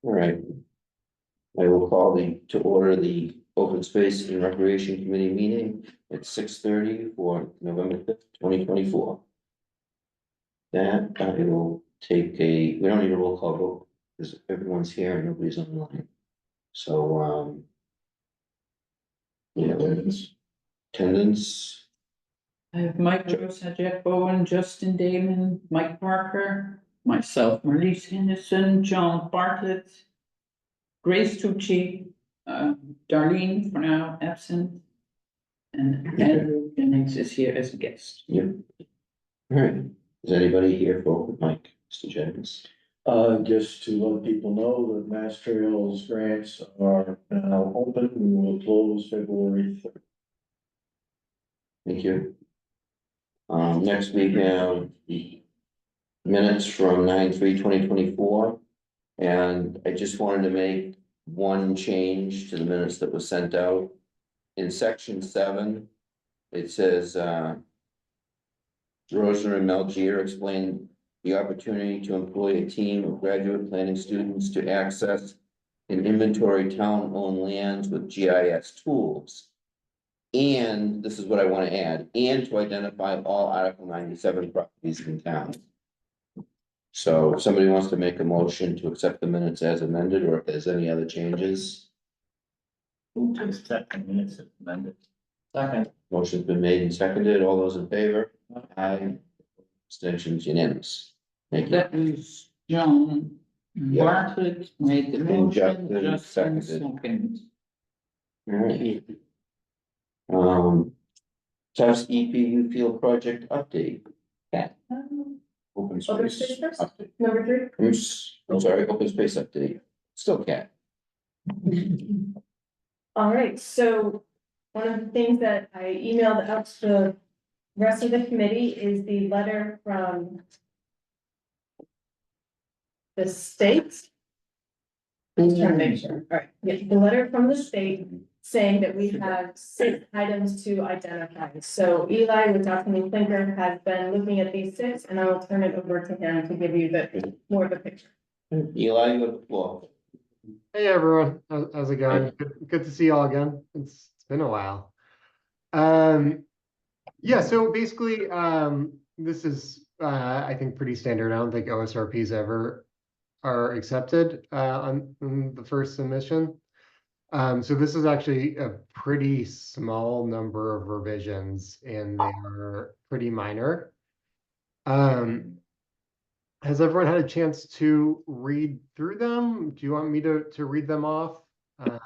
All right. I will call to order the Open Space and Recreation Committee meeting at 6:30 for November 5th, 2024. That I will take we don't need a roll call vote because everyone's here and nobody's online. So, yeah, attendance. I have Mike Joseph, Jeff Bowen, Justin Damon, Mike Parker, myself, Marlies Henderson, John Bartlett, Grace Tucci, Darlene for now absent, and Andrew Jennings is here as a guest. Yep. All right. Is anybody here for open mic, Mr. Jennings? Just to let people know that Mass Trails grants are now open. We will close February 3rd. Thank you. Next we have the minutes from 9/3/2024. And I just wanted to make one change to the minutes that was sent out. In section 7, it says, Roser and Melchior explained the opportunity to employ a team of graduate planning students to access and inventory town-owned lands with GIS tools. And this is what I want to add, and to identify all Article 97 properties in town. So if somebody wants to make a motion to accept the minutes as amended, or if there's any other changes. Move to accept the minutes as amended. Second. Motion's been made and seconded. All those in favor? Aye. Abstentions unanimous. Thank you. That was John Yep. Bartlett made the And motion, Justin Justin seconded. second. All right. Tufts EPU field project update. Cat. Open Open space. space first? update. Number 3. I'm sorry, open space update. Still cat. All right, so one of the things that I emailed out to the rest of the committee is the letter from the state. I'm just trying to make sure, all right, yeah, the letter from the state saying that we have 6 items to identify. So Eli with Dr. Clinker has been looking at these 6, and I will turn it over to him to give you the more of a picture. Eli, you have the floor. Hey everyone, how's it going? Good to see you all again. It's been a while. Yeah, so basically, this is I think pretty standard. I don't think OSRPs ever are accepted on the first submission. So this is actually a pretty small number of revisions, and they are pretty minor. Has everyone had a chance to read through them? Do you want me to read them off? I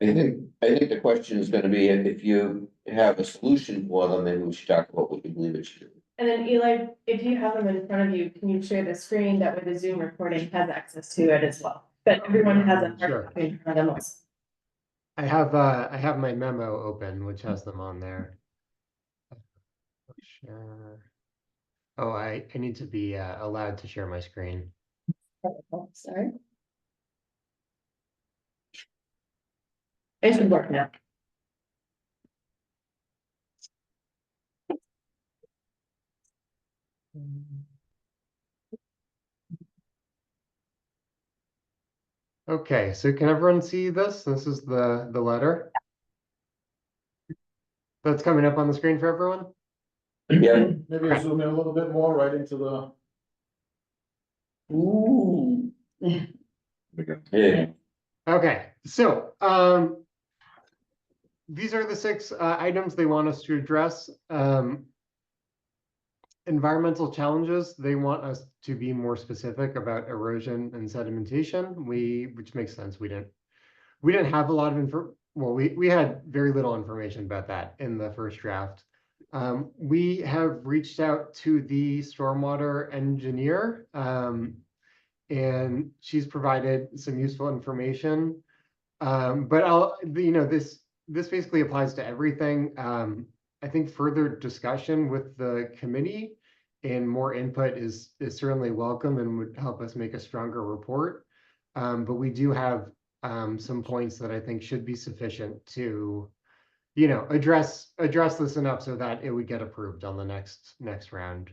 think the question is gonna be if you have a solution for them, maybe we should talk about what you believe it should be. And then Eli, if you have them in front of you, can you share the screen? That way the Zoom recording has access to it as well. But everyone has a hard Sure. copy in front of them also. I have my memo open, which has them on there. Sure. Oh, I need to be allowed to share my screen. Oh, sorry. It should work now. Okay, so can everyone see this? This is the letter that's coming up on the screen for everyone. Yeah. Maybe I zoom in a little bit more right into the. Ooh. Yeah. Okay, so these are the 6 items they want us to address. Environmental challenges, they want us to be more specific about erosion and sedimentation, which makes sense. We didn't have a lot of we had very little information about that in the first draft. We have reached out to the stormwater engineer, and she's provided some useful information. But this basically applies to everything. I think further discussion with the committee and more input is certainly welcome and would help us make a stronger report. But we do have some points that I think should be sufficient to, address this enough so that it would get approved on the next round.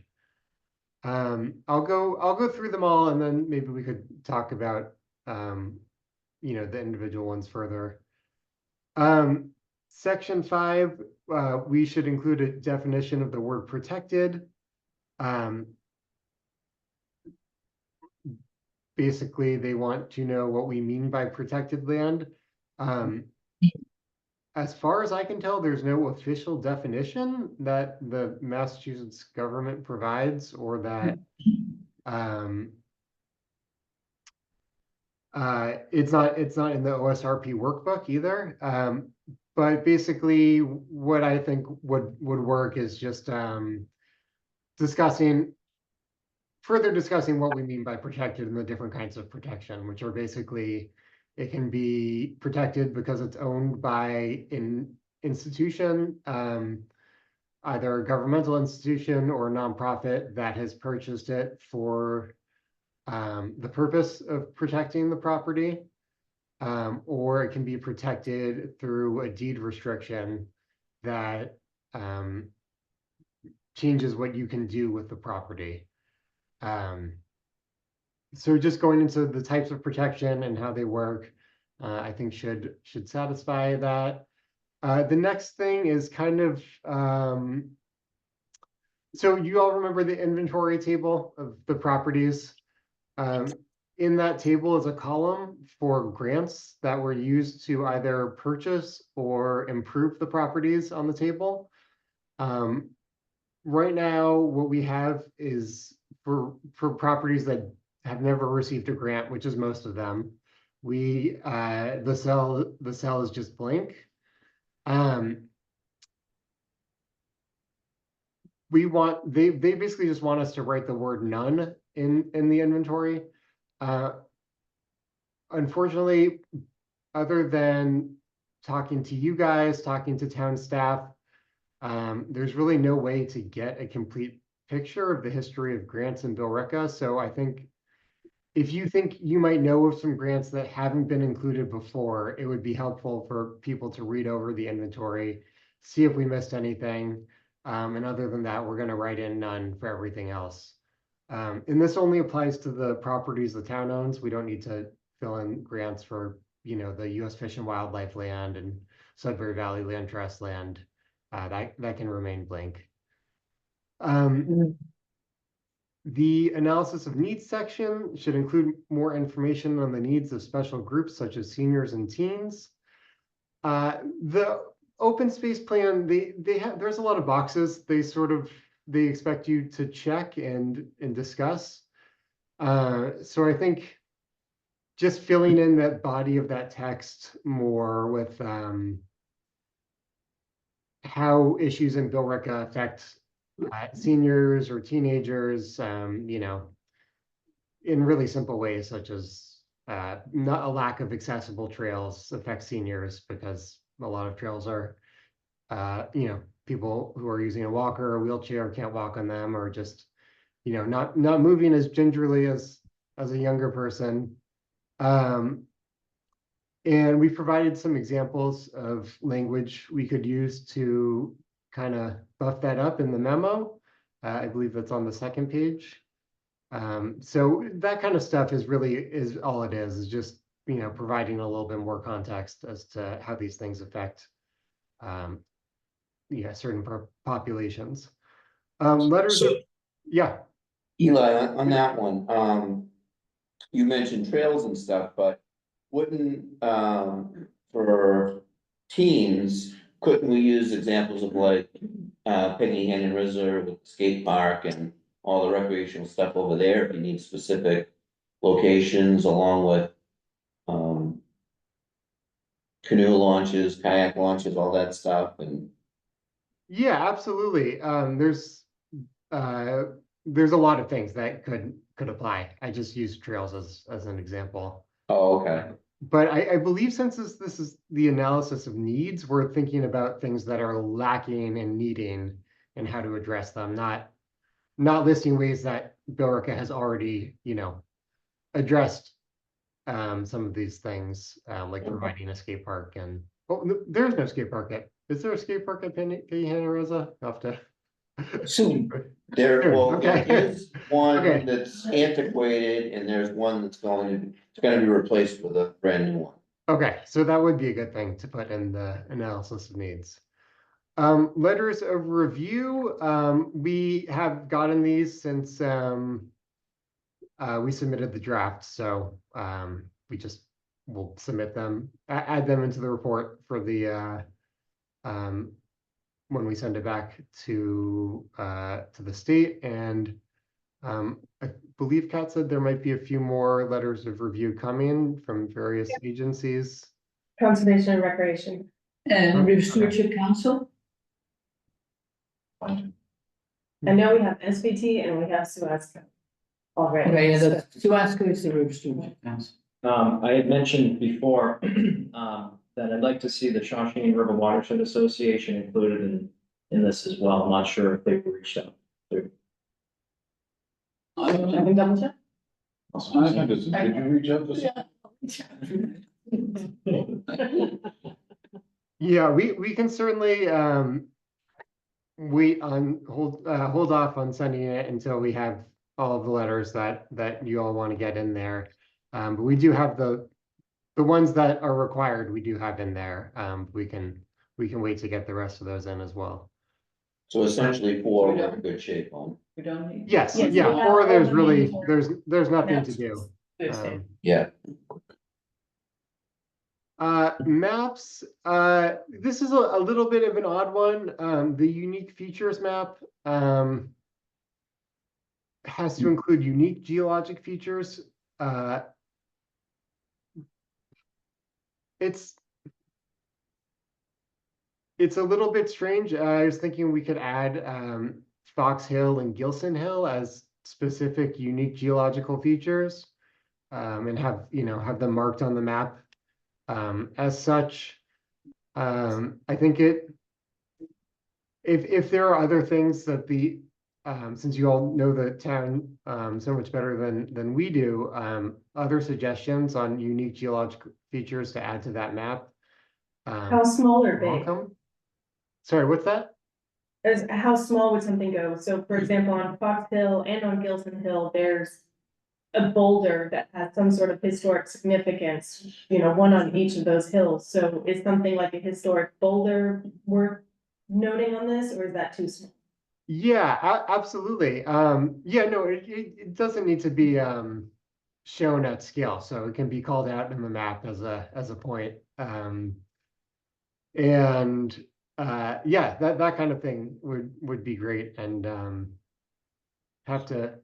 I'll go through them all and then maybe we could talk about, the individual ones further. Section 5, we should include a definition of the word protected. Basically, they want to know what we mean by protected land. As far as I can tell, there's no official definition that the Massachusetts government provides or that it's not in the OSRP workbook either. But basically what I think would work is just further discussing what we mean by protected and the different kinds of protection, which are basically, it can be protected because it's owned by an institution, either a governmental institution or a nonprofit that has purchased it for the purpose of protecting the property. Or it can be protected through a deed restriction that changes what you can do with the property. So just going into the types of protection and how they work, I think should satisfy that. The next thing is kind of, so you all remember the inventory table of the properties? In that table is a column for grants that were used to either purchase or improve the properties on the table. Right now, what we have is for properties that have never received a grant, which is most of them, the cell is just blank. They basically just want us to write the word none in the inventory. Unfortunately, other than talking to you guys, talking to town staff, there's really no way to get a complete picture of the history of grants in Billerica. So I think if you think you might know of some grants that haven't been included before, it would be helpful for people to read over the inventory, see if we missed anything. And other than that, we're going to write in none for everything else. And this only applies to the properties the town owns. We don't need to fill in grants for, the U.S. Fish and Wildlife land and Sudbury Valley Land Trust land. That can remain blank. The analysis of needs section should include more information on the needs of special groups such as seniors and teens. The open space plan, there's a lot of boxes. They expect you to check and discuss. So I think just filling in that body of that text more with how issues in Billerica affect seniors or teenagers, in really simple ways, such as not a lack of accessible trails affects seniors because a lot of trails are, people who are using a walker or a wheelchair can't walk on them, or just, not moving as gingerly as a younger person. And we provided some examples of language we could use to kind of buff that up in the memo. I believe that's on the second page. So that kind of stuff is all it is just, providing a little bit more context as to how these things affect, certain populations. Letters of, yeah. Eli, on that one, you mentioned trails and stuff, but wouldn't, for teens, couldn't we use examples of like, Peggy Canyon Reserve, with the skate park and all the recreational stuff over there, if you need specific locations along with, canoe launches, kayak launches, all that stuff, and Yeah, absolutely. There's a lot of things that could apply. I just used trails as an example. oh, okay. But I believe since this is the analysis of needs, we're thinking about things that are lacking and needing and how to address them, not listing ways that Billerica has already, addressed some of these things, like providing a skate park and, there's no skate park is there a skate park at Penny Rosa? I'll have to. Soon. There, well, Okay. one Okay. that's antiquated and there's one that's it's gonna be replaced with a brand new one. Okay, so that would be a good thing to put in the analysis of needs. Letters of review, we have gotten these since, we submitted the draft, so, we just will submit them, add them into the report for the, when we send it back to the state. And I believe Kat said there might be a few more letters of review coming from various agencies. Conservation and Recreation. And Okay. River Stewardship Council? I know we have SBT and we have Suasco already. Okay, yeah, so- that's, Suasco is the River Stewardship Council. I had mentioned before, that I'd like to see the Shawshene River Watershed Association included in this as well. I'm not sure if they've reached out. Can we double check? Did you reach out to? Yeah, we can certainly wait on, hold off on sending it until we have all of the letters that you all want to get in there. But we do have the ones that are required, we do have in there. We can wait to get the rest of those in as well. So essentially four, we're in good shape on. We don't need. Yes, Yes, yeah, we have or all there's the really, mandatory there's nothing to do. Thursday. Yeah, Maps, this is a little bit of an odd one. The unique features map has to include unique geologic features. It's a little bit strange. I was thinking we could add Fox Hill and Gilson Hill as specific unique geological features, and have them marked on the map as such. I think if there are other things that since you all know the town so much better than we do, other suggestions on unique geological features to add to that map. How small or big? Welcome. Sorry, what's that? How small would something go? So for example, on Fox Hill and on Gilson Hill, there's a boulder that has some sort of historic significance, one on each of those hills. So is something like a historic boulder worth noting on this, or is that too small? Yeah, absolutely. Yeah, no, it doesn't need to be shown at scale, so it can be called out in the map as a point. And yeah, that kind of thing would be great. And have to.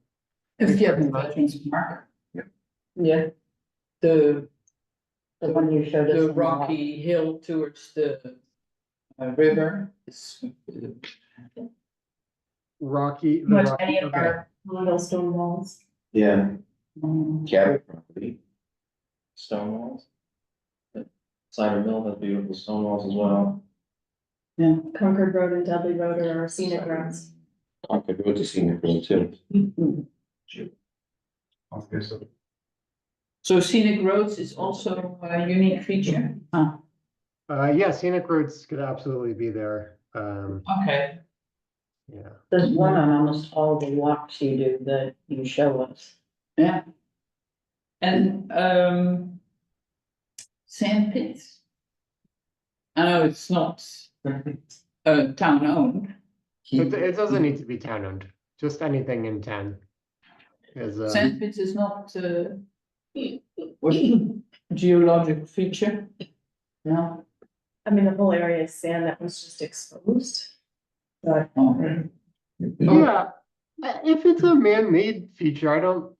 If you have a veterans park. Yeah. The one you showed us. the on the map. rocky hill towards the river is. Rocky. Much Rocky, any of okay. our little stone walls. yeah, um, cabin property. Stone walls. Cider Mill has beautiful stone walls as well. Yeah. Concord Road and Dudley Road are our scenic routes. Concord Road's a scenic road too. So scenic roads is also a unique feature. Yeah, scenic roads could absolutely be there. Okay. Yeah. There's one on almost all the walks you do that you show us. Yeah. And sand pits. I know it's not town owned. It doesn't need to be town owned, just anything in town. Is Sand pits is not what geological feature. No. I mean, the whole area is sand that was just exposed. But yeah, if it's a man-made feature, I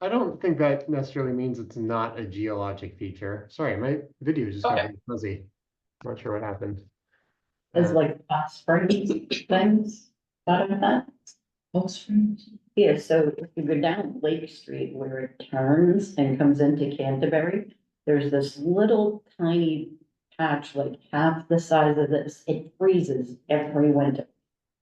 don't think that necessarily means it's not a geologic feature. Sorry, my video just got Okay. really fuzzy. Not sure what happened. There's like hot springs things, thought of that? Hot springs. Yeah, so if you go down Lake Street where it turns and comes into Canterbury, there's this little tiny patch, like half the size of this, it freezes every winter.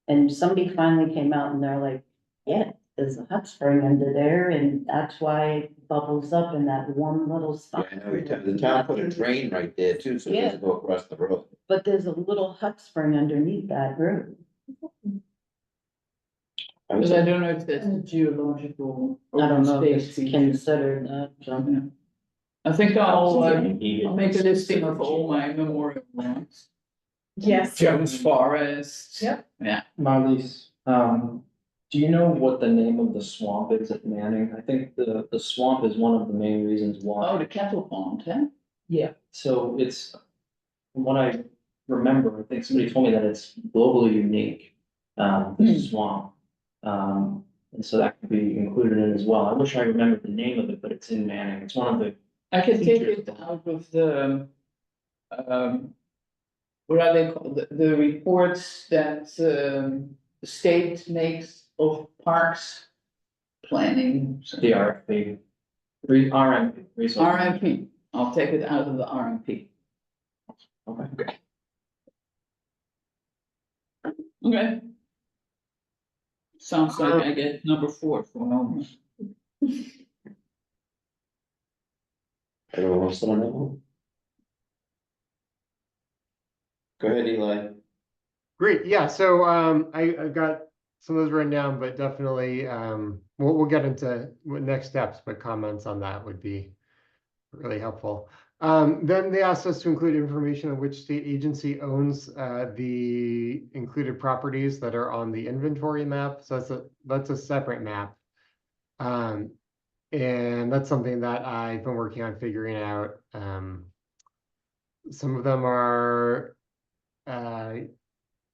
And somebody finally came out and they're like, yeah, there's a hot spring under there, and that's why it bubbles up in that one little Yeah, spot. I know, the town put a drain right there too, so it doesn't go across the road. But there's a little hot spring underneath that road. I was Because I like, don't know if that's a geological. I don't know if space it's feature. considered that, so. I think I'll I'll make a listing of all my memorial lands. Yes. Jones Forest. Yep. Yeah, Marlies, do you know what the name of the swamp is at Manning? I think the swamp is one of the main reasons why. oh, the cattle pond, huh? Yeah, so it's, from what I remember, I think somebody told me that it's globally unique, this swamp. And so that could be included in as well. I wish I remembered the name of it, but it's in Manning. It's one of the, I can take Features. it out of the, what are they called, the reports that, the state makes of parks planning. the RFP. RMP, resource. RMP, I'll take it out of the RMP. Okay. Okay. Sounds like I get number 4 for a moment. everyone wants to know. Go ahead, Eli. Great, yeah, so I've got some of those written down, but definitely we'll get into what next steps, but comments on that would be really helpful. Then they asked us to include information on which state agency owns the included properties that are on the inventory map. So that's a separate map. And that's something that I've been working on figuring out. Some of them are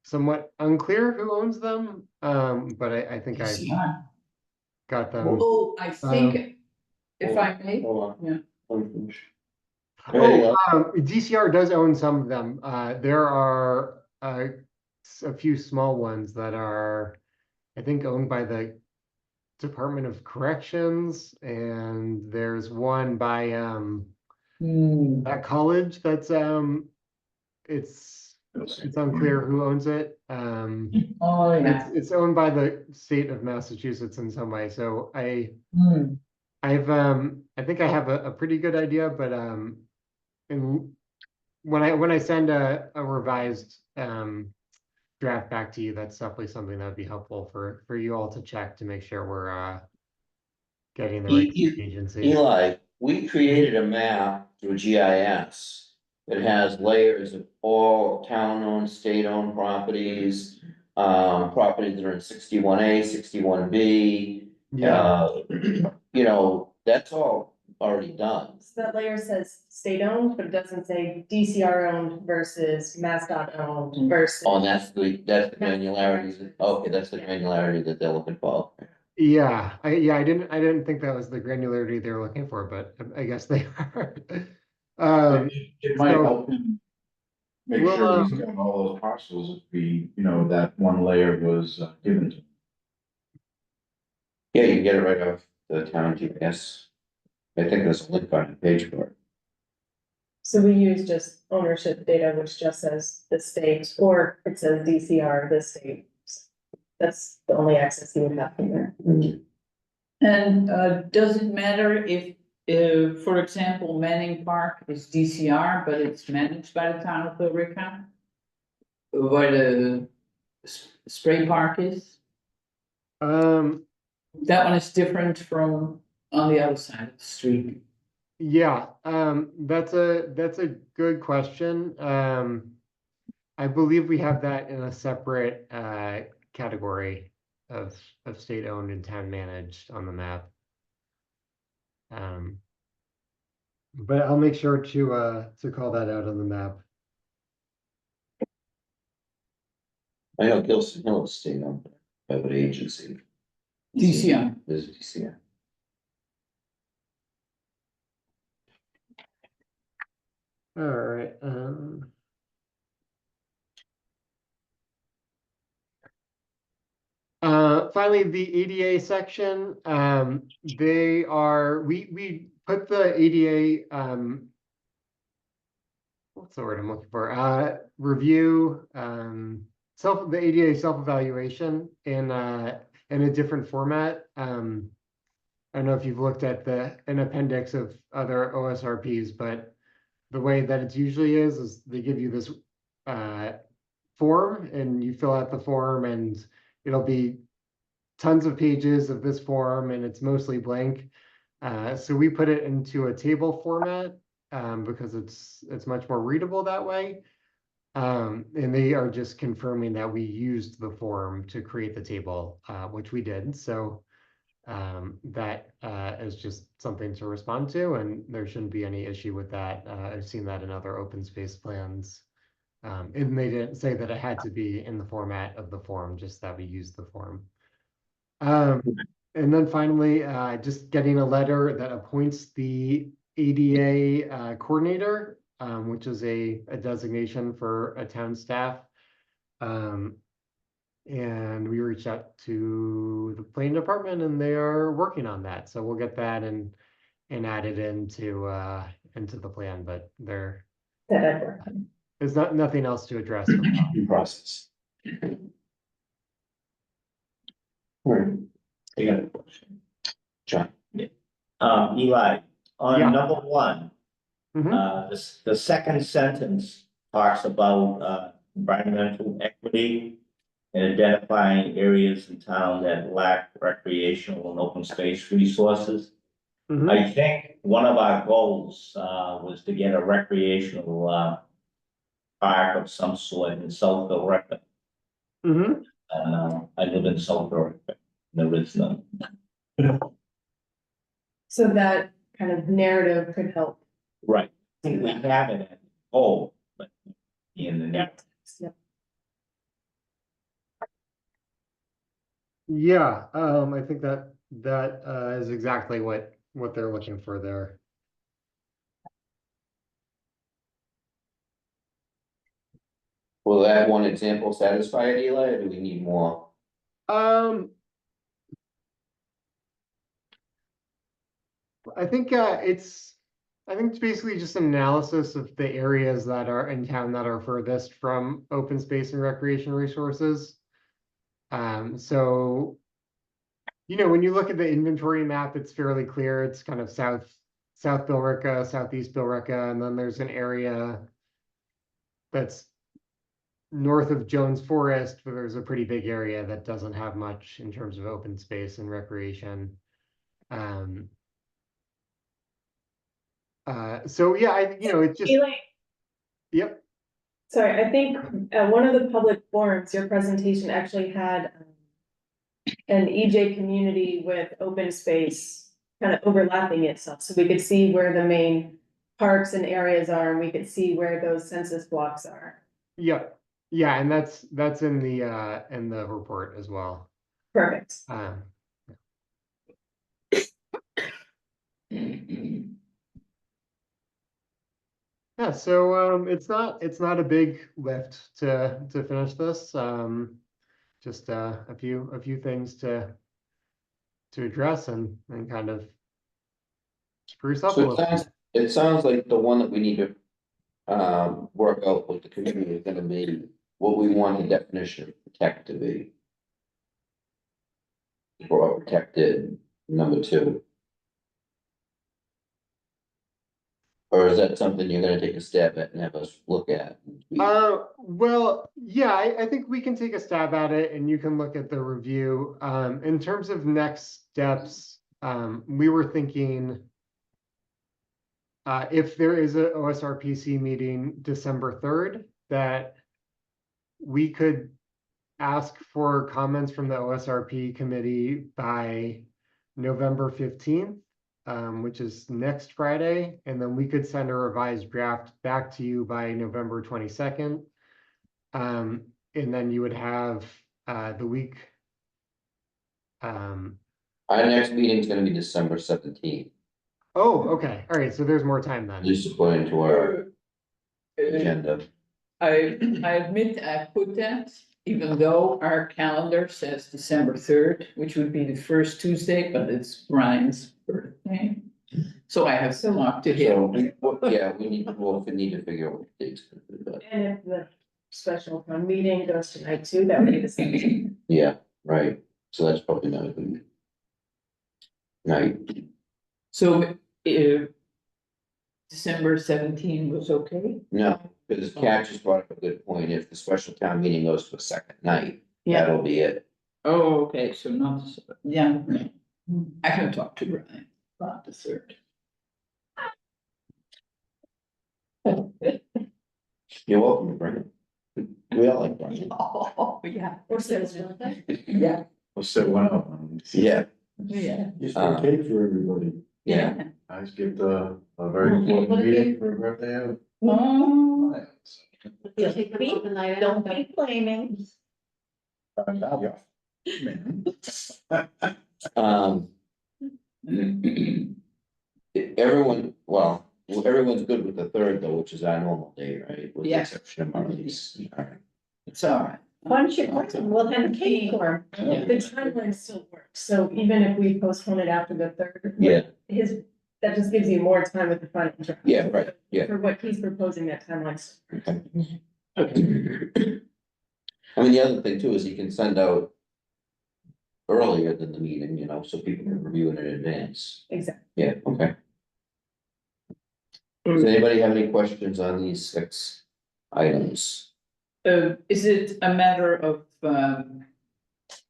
somewhat unclear who owns them, but I think I've DCR. got them. Oh, I think, if I may, Hold on. yeah. Let me finish. Go ahead, Eli. DCR does own some of them. There are a few small ones that are, I think, owned by the Department of Corrections, and there's one by that college that's it's unclear who owns it. Oh, yeah. It's owned by the state of Massachusetts in some way. So I think I have a pretty good idea, but and when I send a revised draft back to you, that's definitely something that would be helpful for you all to check to make sure we're getting the right agencies. Eli, we created a map through GIS. That has layers of all town-owned, state-owned properties, properties that are in 61A, 61B. Yeah, You know, that's all already done. So that layer says state owned, but it doesn't say DCR owned versus MassDOT owned versus. Oh, and that's the granularity, okay, that's the granularity that they're looking for. yeah, I didn't think that was the granularity they were looking for, but I guess they are. It might so- help him make Well, sure he's got all those parcels, if we, that one layer was given to him. Yeah, you can get it right off the town GPS. I think there's a link on the page for it. So we use just ownership data, which just says the state, or it says DCR, the state. That's the only access you would have from there. And does it matter if, for example, Manning Park is DCR, but it's managed by the town of Billerica? Where the spray park is? That one is different from on the other side of the street. Yeah, that's a good question. I believe we have that in a separate category of state owned and town managed on the map. But I'll make sure to call that out on the map. I know Gilson Hill is state owned by what agency? DCR. There's a DCR. All right. Finally, the ADA section, we put the ADA, what's the word I'm looking for? Review, the ADA self-evaluation in a different format. I don't know if you've looked at an appendix of other OSRPs, but the way that it usually is they give you this form and you fill out the form and it'll be tons of pages of this form and it's mostly blank. So we put it into a table format, because it's much more readable that way. And they are just confirming that we used the form to create the table, which we did. So that is just something to respond to, and there shouldn't be any issue with that. I've seen that in other open space plans. And they didn't say that it had to be in the format of the form, just that we used the form. And then finally, just getting a letter that appoints the ADA coordinator, which is a designation for a town staff. And we reached out to the planning department and they are working on that. So we'll get that and add it into the plan, but there's nothing else to address. for now. In process. Alright, I got a question. John, Eli, on Yeah. number one, Mhm. the second sentence talks about, environmental equity and identifying areas in town that lack recreational and open space resources. Mhm. I think one of our goals, was to get a recreational, park of some sort in Southville Record. Mhm. I live in Southville Record, there is none. So that kind of narrative could help. Right, I think we have it at home, but in the next. Yep. Yeah, I think that is exactly what they're looking for there. will that one example satisfy it, Eli, or do we need more? I think it's basically just an analysis of the areas that are in town that are furthest from open space and recreation resources. So, when you look at the inventory map, it's fairly clear. It's kind of South Billerica, Southeast Billerica, and then there's an area that's north of Jones Forest, but there's a pretty big area that doesn't have much in terms of open space and recreation. So yeah, it's just, Eli, yep. sorry, I think at one of the public forums, your presentation actually had an EJ community with open space kind of overlapping itself, so we could see where the main parks and areas are, and we could see where those census blocks are. Yeah, and that's in the report as well. Perfect. Yeah, so it's not a big lift to finish this. Just a few things to address and kind of spruce up a So little. it sounds like the one that we need to work out with the community is gonna be what we want the definition of protect to be. For protected, number two. Or is that something you're gonna take a stab at and have us look at? Well, yeah, I think we can take a stab at it and you can look at the review. In terms of next steps, we were thinking if there is a OSRPC meeting December 3rd, that we could ask for comments from the OSRP committee by November 15th, which is next Friday, and then we could send a revised draft back to you by November 22nd. And then you would have the week. Our next meeting is gonna be December 17th, Oh, okay, all right, so there's more time at then. least according to our agenda. I admit I put that, even though our calendar says December 3rd, which would be the first Tuesday, but it's Brian's birthday. So I have to talk to So, him. we need to figure out what the date's gonna be, but, And if the special town meeting goes tonight too, that would be the same. yeah, right, so that's probably not a good. Night, So, December 17 was okay? no, because Kat just brought up a good point, if the special town meeting goes to a second night, Yeah, that'll be it. Oh, okay, so not, yeah, I can talk to Brian about the third. You're welcome to bring it. We all like Brian. Oh, yeah. Or six. Yeah, We'll set one up. Yeah, yeah. Just for cake for everybody. yeah. I just get a very important meeting for a birthday. Oh, Don't be blaming. Um. Everyone, well, everyone's good with the third though, which is our normal day, right? With the Yeah. exception of Marlies. All right. it's all right. Why don't you, we'll have a cake for him. The timeline still works, so even if we postpone it after the third. Yeah. That just gives you more time with the final draft. Yeah, right, yeah. For what he's proposing, that timeline's. Okay. I mean, the other thing too is you can send out earlier than the meeting, you know, so people can review it in advance. Exactly. Yeah, okay. Does anybody have any questions on these 6 items? Is it a matter of,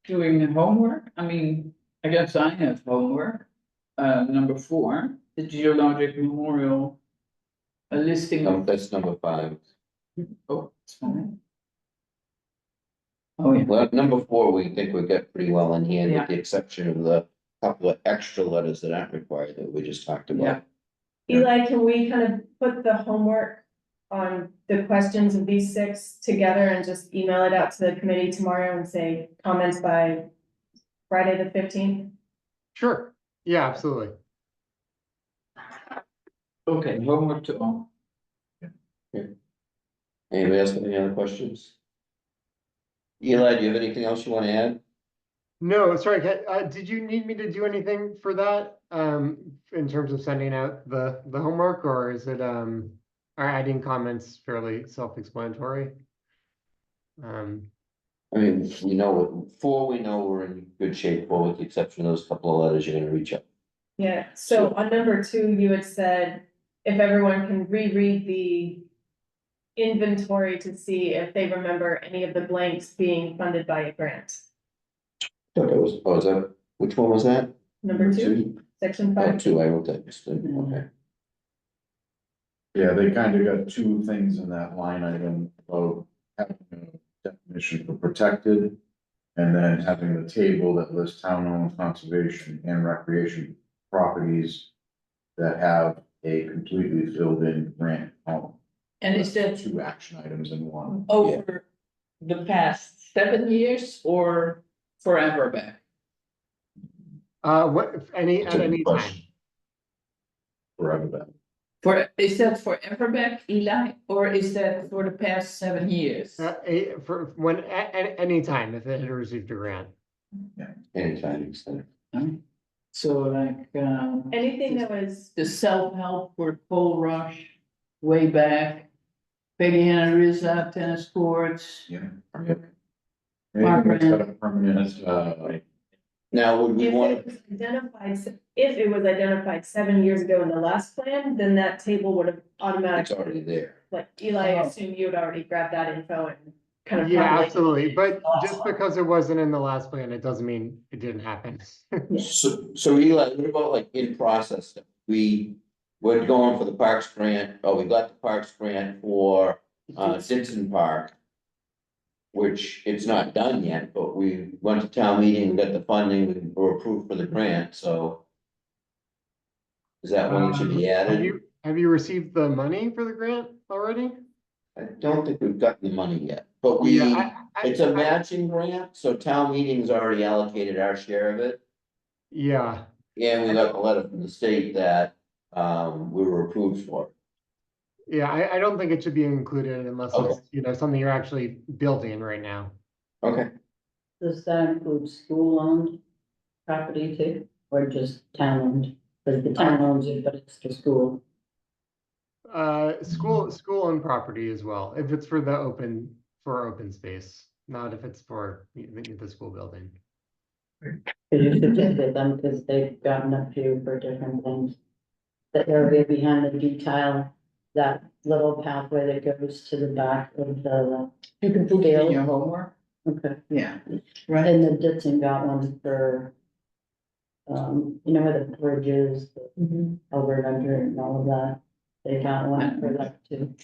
doing the homework? I mean, I guess I have homework. Number 4, the geologic memorial. A listing No, of, that's number 5. oh, it's fine. Oh, yeah, Well, number 4, we think we got pretty well in hand Yeah. with the exception of the couple of extra letters that aren't required that we just talked yeah, about. Eli, can we kind of put the homework on the questions of these 6 together and just email it out to the committee tomorrow and say comments by Friday the 15th? Sure, yeah, absolutely. okay, homework to all. Anybody else have any other questions? Eli, do you have anything else you want to add? No, sorry, did you need me to do anything for that? In terms of sending out the homework, or is it, are adding comments fairly self-explanatory? I mean, we know, 4, we know we're in good shape, 4 with the exception of those couple of letters you're gonna reach out. Yeah, so on number 2, you had said if everyone can reread the inventory to see if they remember any of the blanks being funded by a grant. Thought that was, oh, is that, which one was that? Number 2, section 5. 2, I wrote that, just, okay. Yeah, they kind of got 2 things in that line item of having a definition for protected. And then having the table that lists town-owned conservation and recreation properties that have a completely filled-in grant column. And is that 2 action items in one. over the past 7 years or forever back? What, if any, It's at a any question. time? Forever that. Is that forever back, Eli, or is that for the past 7 years? For when, at any time, if it had received a grant. Anytime, except. So like, Anything that was, the self-help for Bull Rush way back. Peggy Hannah Rizza, tennis courts. Yeah. Margaret. Anything that's got a permanent, Now, would we if want it was identified, if it was identified 7 years ago in the last plan, then that table would have it's automatically, already there. like Eli, I Oh. assume you had already grabbed that info and kind of. Yeah, populated absolutely, it. but just because it wasn't in the last plan, it doesn't mean it didn't happen. So Eli, what about like in process stuff? We're going for the Parks grant, we got the Parks grant for, Denton Park. Which it's not done yet, but we went to town meeting, we got the funding, we were approved for the grant, so. Is that one that should be added? Have you received the money for the grant already? I don't think we've gotten the money yet, but Yeah, it's a matching grant, so town meeting's already allocated our share of it. Yeah, And we got a letter from the state that, we were approved for. yeah, I don't think it should be included unless it's, Okay. you know, something you're actually building right now. Okay, Does that include school-owned property too, or just town-owned? Because the town owns it, but it's the school. School-owned property as well, if it's for open space, not if it's for the school building. Because you should just get them, because they've gotten a few for different things. The area behind the detail, that little pathway that goes to the back of the, You can put it in your homework. Okay. yeah, right? And the Ditson got one for, you know, where the bridge is, the Albert under and all of that. They got one for that too.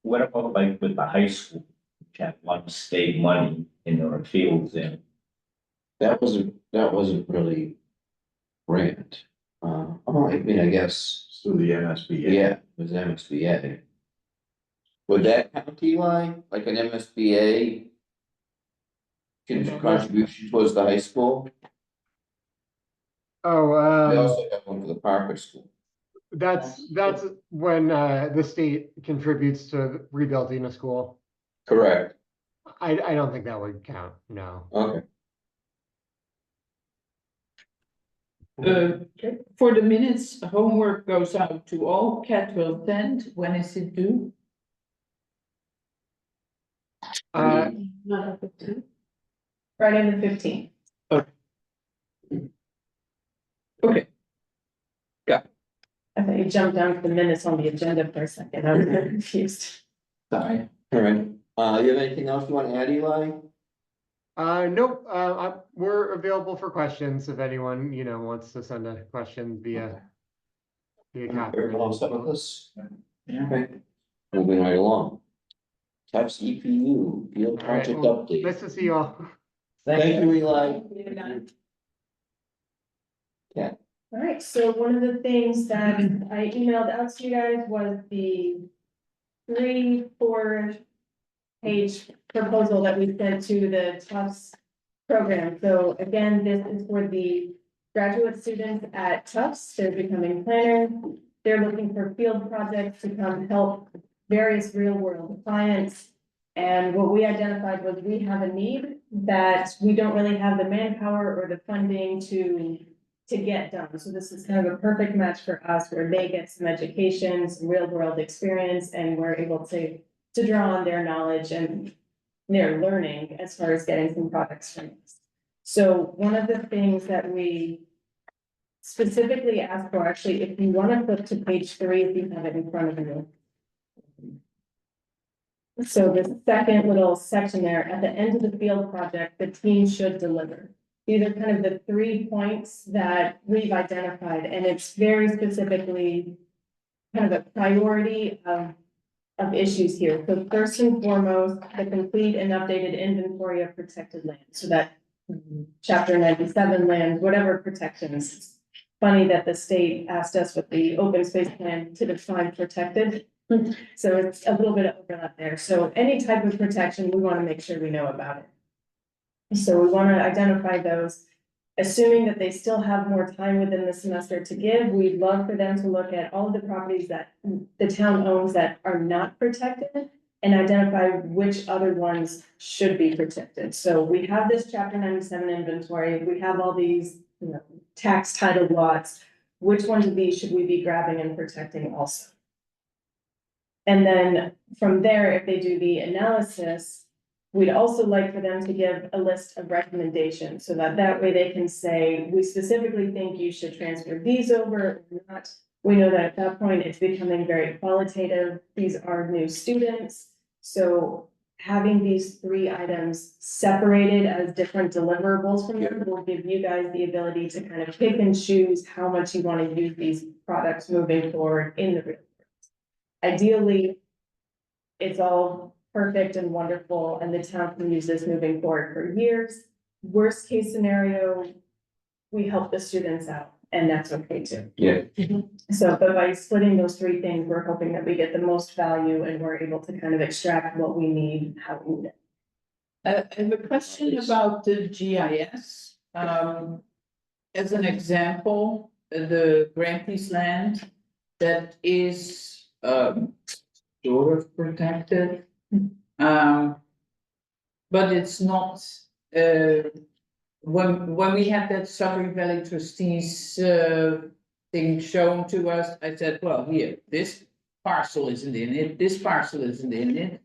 What about like with the high school, which had one state money in their fields in? That wasn't really grant. Oh, I mean, I guess, Through the MSBA. yeah, it was MSBA. Would that count, Eli, like an MSBA? Contribution towards the high school? Oh, We also have one for the Parker School. that's when, the state contributes to rebuilding a school. Correct, I don't think that would count, no. okay. For the minutes, homework goes out to all. Cat will attend. When is it due? Friday the 15th. Okay, I thought you jumped down to the minutes on the agenda for a second. I was very confused. sorry. All right, you have anything else you want to add, Eli? Nope, we're available for questions if anyone, you know, wants to send a question via Catherine. Everyone else set with us? Yeah. Okay, moving right along. TAPS EPU, field All right, project well, update. nice to see you all. Thank you, Eli. All right, so one of the things that I emailed out to you guys was the 3-4 page proposal that we sent to the Tufts program. So again, this is for the graduate students at Tufts. They're becoming planners. They're looking for field projects to come help various real world clients. And what we identified was we have a need that we don't really have the manpower or the funding to get done. So this is kind of a perfect match for us where they get some education, some real world experience, and we're able to draw on their knowledge and their learning as far as getting some products from us. So one of the things that we specifically asked for, actually, if you want to flip to page 3, if you have it in front of you. So the second little section there, at the end of the field project, the team should deliver. These are kind of the 3 points that we've identified, and it's very specifically kind of a priority of issues here. So first and foremost, the complete and updated inventory of protected land. So that chapter 97 land, whatever protections. It's funny that the state asked us with the open space plan to define protected. So it's a little bit of overlap there. So any type of protection, we want to make sure we know about it. So we want to identify those. Assuming that they still have more time within the semester to give, we'd love for them to look at all of the properties that the town owns that are not protected and identify which other ones should be protected. So we have this chapter 97 inventory, we have all these, you know, tax titled lots. Which ones of these should we be grabbing and protecting also? And then from there, if they do the analysis, we'd also like for them to give a list of recommendations so that way they can say, we specifically think you should transfer these over or not. We know that at that point, it's becoming very qualitative. These are new students. So having these 3 items separated as different deliverables from them will give you guys the ability to kind of pick and choose how much you want to use these products moving forward in the real world. Ideally, it's all perfect and wonderful, and the town can use this moving forward for years. Worst case scenario, we help the students out, and that's okay too. Yeah. So, but by splitting those 3 things, we're hoping that we get the most value and we're able to kind of extract what we need, how we need it. I have a question about the GIS. As an example, the Grantley's land that is, sort of protected. But it's not, when we had that Sudbury Valley trustees, thing shown to us, I said, well, here, this parcel isn't in it, this parcel isn't in it.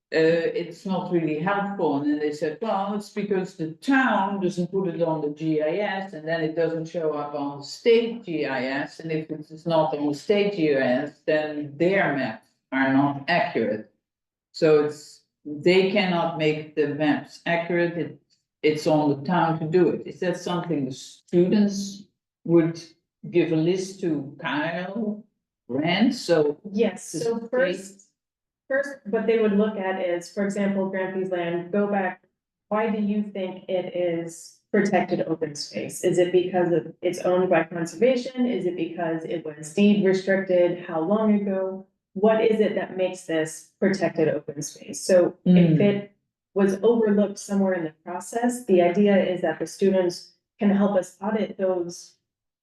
It's not really helpful, and then they said, well, it's because the town doesn't put it on the GIS, and then it doesn't show up on the state GIS, and if it's not on the state GIS, then their maps are not accurate. So it's they cannot make the maps accurate, it's on the town to do it. Is that something the students would give a list to Kyle, Rand, so? Yes, The so state- first, what they would look at is, for example, Grampy's land, go back. Why do you think it is protected open space? Is it because it's owned by conservation? Is it because it was deed restricted? How long ago? What is it that makes this protected open space? So if it was overlooked somewhere in the process, the idea is that the students can help us audit those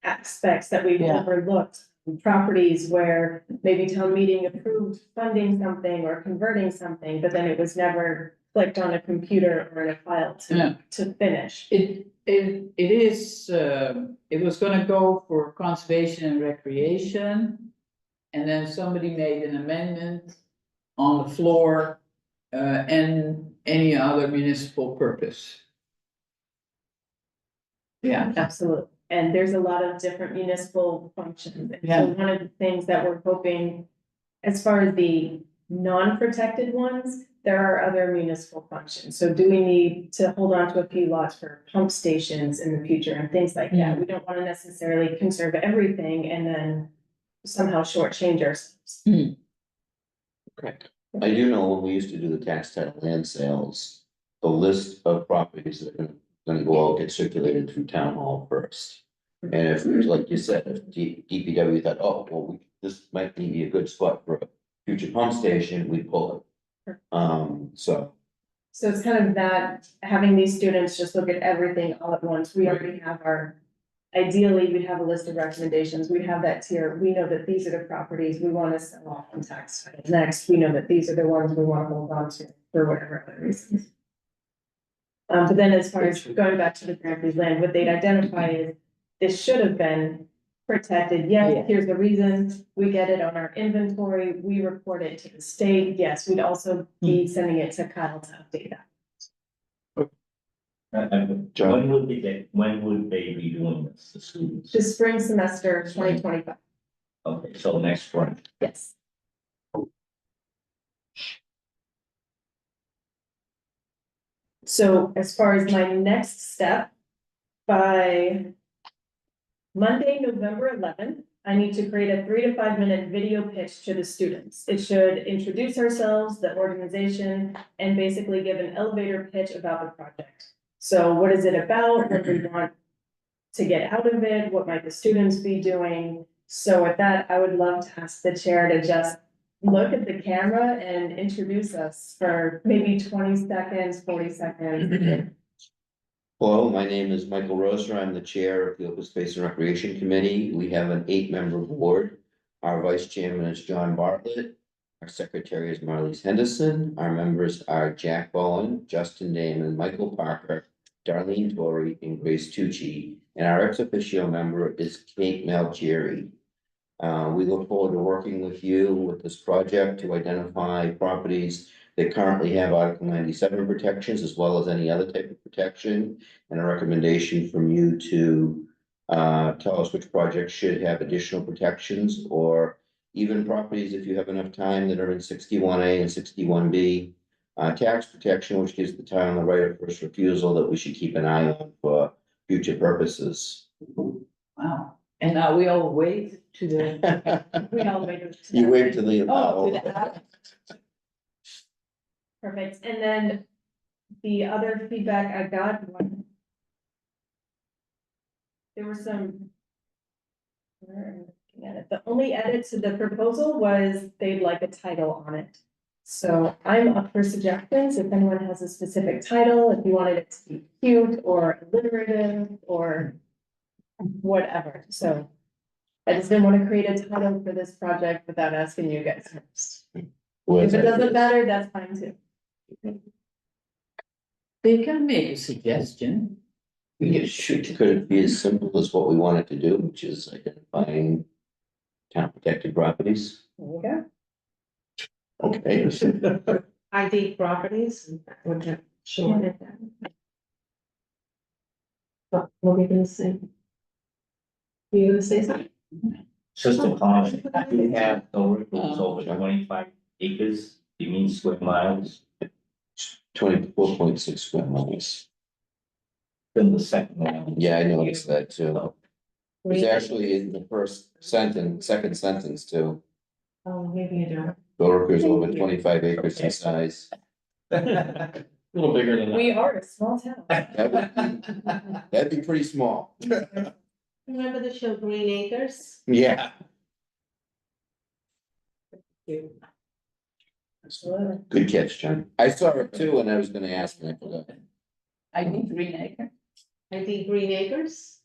aspects that we've Yeah. overlooked. Properties where maybe town meeting approved funding something or converting something, but then it was never clicked on a computer or in a file Yeah. to finish. It is, it was gonna go for conservation and recreation. And then somebody made an amendment on the floor, and any other municipal purpose. Yeah, Absolutely. And there's a lot of different municipal functions. And Yeah. so one of the things that we're hoping, as far as the non-protected ones, there are other municipal functions. So do we need to hold on to a few lots for pump stations in the future and things like that? We don't want to necessarily conserve everything and then somehow shortchange ourselves. Correct. I do know when we used to do the tax title land sales, the list of properties that are gonna go out get circulated through town hall first. And if, like you said, if DPW thought, oh, well, this might be a good spot for a future pump station, we pull it. So, So it's kind of that, having these students just look at everything all at once. We already have ideally, we'd have a list of recommendations. We'd have that tier. We know that these are the properties we want to sell off on tax titles. Next, we know that these are the ones we want to hold on to for whatever other reasons. But then as far as going back to the Grampy's land, what they'd identify is this should have been protected. Yeah. Yes, here's the reason. We get it on our inventory. We report it to the state. Yes, we'd also be sending it to Kyle to update that. When would they be doing this, the students? The spring semester 2025. Okay, so next spring. Yes. So as far as my next step, by Monday, November 11th, I need to create a 3 to 5 minute video pitch to the students. It should introduce ourselves, the organization, and basically give an elevator pitch about the project. So what is it about? What we want to get out of it? What might the students be doing? So with that, I would love to ask the chair to just look at the camera and introduce us for maybe 20 seconds, 40 seconds. hello, my name is Michael Roser. I'm the chair of the Open Space and Recreation Committee. We have an 8-member board. Our vice chairman is John Bartlett. Our secretary is Marlise Henderson. Our members are Jack Bowen, Justin Damon, Michael Parker, Darlene Torrey, and Grace Tucci. And our ex officio member is Kate Malchieri. We look forward to working with you with this project to identify properties that currently have Article 97 protections, as well as any other type of protection. And a recommendation from you to tell us which projects should have additional protections, or even properties, if you have enough time, that are in 61A and 61B. Tax protection, which gives the town the right of first refusal, that we should keep an eye on for future purposes. wow. And now we all wait to the. We all wait. to You that. wave to the. Oh, to the. Perfect. And then the other feedback I got, there were some. Where am I looking at it? The only edit to the proposal was they'd like a title on it. So I'm up for suggestions. If anyone has a specific title, if you wanted it to be cute or alliterative or whatever. So I just didn't want to create a title for this project without asking you guys first. If it doesn't matter, that's fine too. They can make a suggestion. We can shoot. Could it be as simple as what we wanted to do, which is identifying town protected properties? There you go. Okay. ID properties, would you, sure, what were we gonna say? Were you gonna say something? Just a comment, you have no rooms over 25 acres, you mean square miles? 24.6 square miles. Then the second one. Yeah, I noticed that too. It's Green- actually in the second sentence too. Oh, maybe you don't. Borough is over 25 acres in size. A little bigger than that. We are a small town. That'd be pretty small. Remember the show Green Acres? Yeah, Absolutely. good catch, John. I saw it too, and I was gonna ask, and I forgot. I need Green Acre ID Green Acres?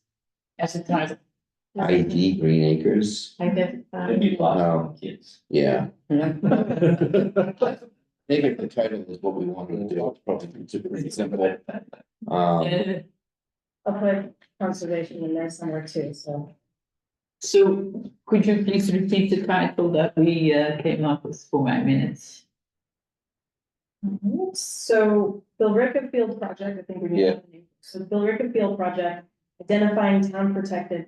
as a title. ID Green Acres, Identify. It'd be lost No. on kids. yeah. Maybe if the title is what we wanted to do, it's probably too pretty simple. Uh, I'll put conservation in there somewhere too, so. So could you please repeat the title that we came up with for my minutes? So Bill Rickett Field Project, I think we're. Yeah. So Bill Rickett Field Project, identifying town protected.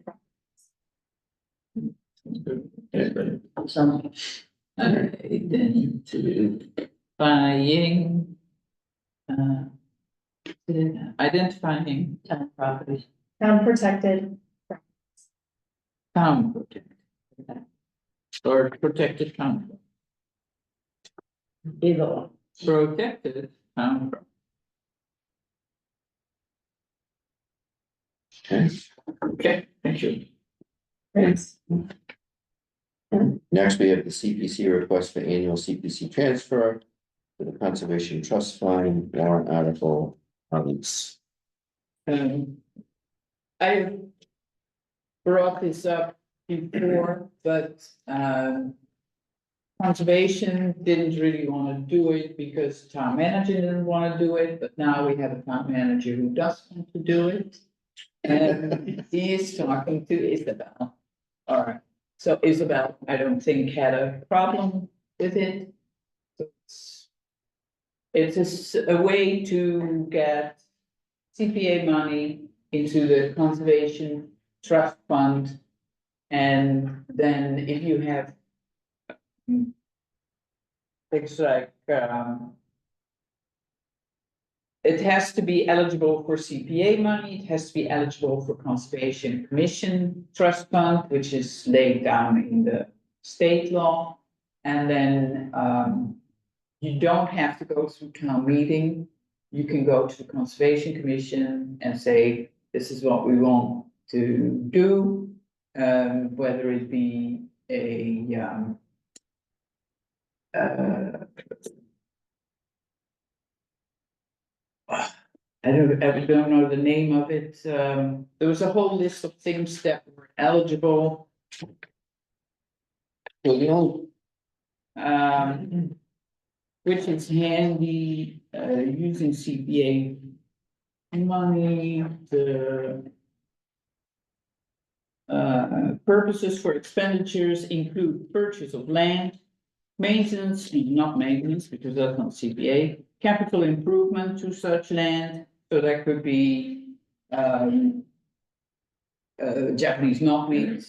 So, Identifying. Identifying town properties. Town protected, town protected. Or protected town, Either one. protected town. Okay. Okay, thank you. thanks. Next, we have the CPC request for annual CPC transfer to the Conservation Trust Fund warrant article. I brought this up before, but, conservation didn't really wanna do it because town manager didn't wanna do it, but now we have a town manager who does want to do it. And he is talking to Isabel. All right, so Isabel, I don't think had a problem with it. So it's a way to get CPA money into the conservation trust fund. And then if you have things like, it has to be eligible for CPA money, it has to be eligible for Conservation Commission Trust Fund, which is laid down in the state law. And then, you don't have to go through town meeting. You can go to the Conservation Commission and say, this is what we want to do. Whether it be a, I don't know the name of it, there was a whole list of things that were eligible. Well, you know, Which is handy, using CPA money, the. Purposes for expenditures include purchase of land, maintenance, not maintenance, because that's not CPA, capital improvement to such land, so that could be, Japanese knotweed.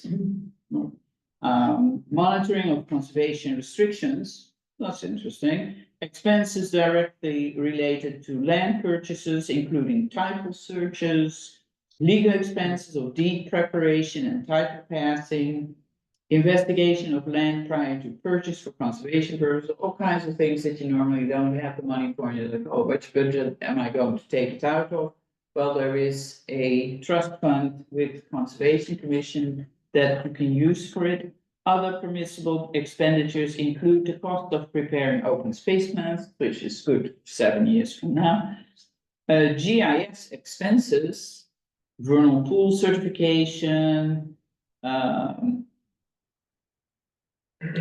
Monitoring of conservation restrictions, that's interesting. Expenses directly related to land purchases, including title searches, legal expenses of deed preparation and title passing, investigation of land prior to purchase for conservation purposes, all kinds of things that you normally don't have the money for, and you're like, oh, which budget am I going to take it out of? Well, there is a trust fund with Conservation Commission that you can use for it. Other permissible expenditures include the cost of preparing open space maps, which is good 7 years from now. GIS expenses, vernal pool certification,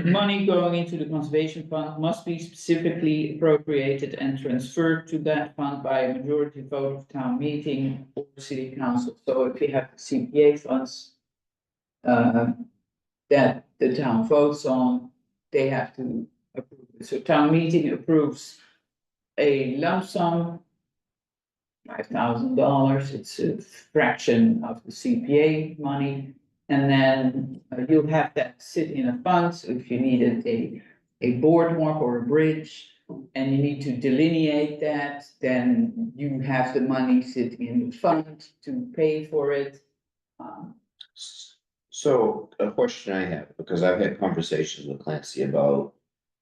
money going into the conservation fund must be specifically appropriated and transferred to that fund by a majority vote of town meeting or city council. So if you have CPA funds, that the town votes on, they have to approve it. So town meeting approves a lump sum, $5,000, it's a fraction of the CPA money. And then you'll have that sit in a fund, so if you needed a boardwalk or a bridge, and you need to delineate that, then you have the money sitting in the fund to pay for it. So a question I have, because I've had conversations with Clancy about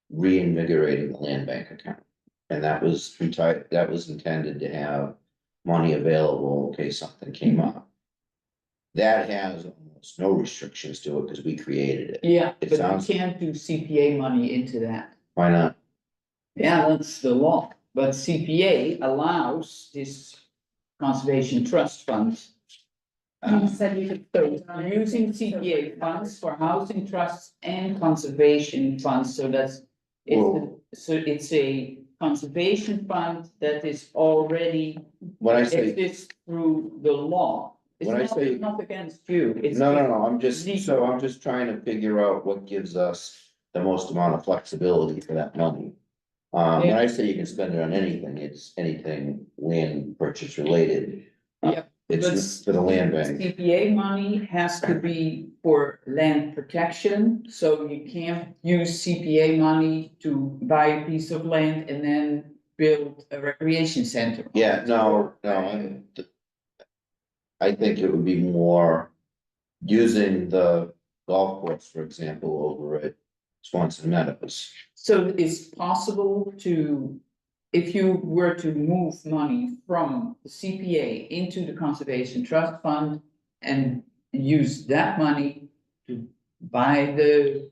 reinvigorating the land bank account. And that was that was intended to have money available in case something came up. That has almost no restrictions to it because we created it. Yeah, It but sounds- you can't do CPA money into that. Why not? Yeah, that's the law, but CPA allows this conservation trust fund. You said you could. So using CPA funds for housing trusts and conservation funds, so that's. Whoa. It's a conservation fund that is already When I say, exists through the law. It's When I say- not against you, it's. no, I'm just, legal. so I'm just trying to figure out what gives us the most amount of flexibility for that money. When I say you can spend it on anything, it's anything land purchase related. Yeah, It's for the land bank. CPA money has to be for land protection, so you can't use CPA money to buy a piece of land and then build a recreation center. Yeah, no, I think it would be more using the golf course, for example, over at Swanson Meadows. So it's possible to, if you were to move money from the CPA into the Conservation Trust Fund and use that money to buy the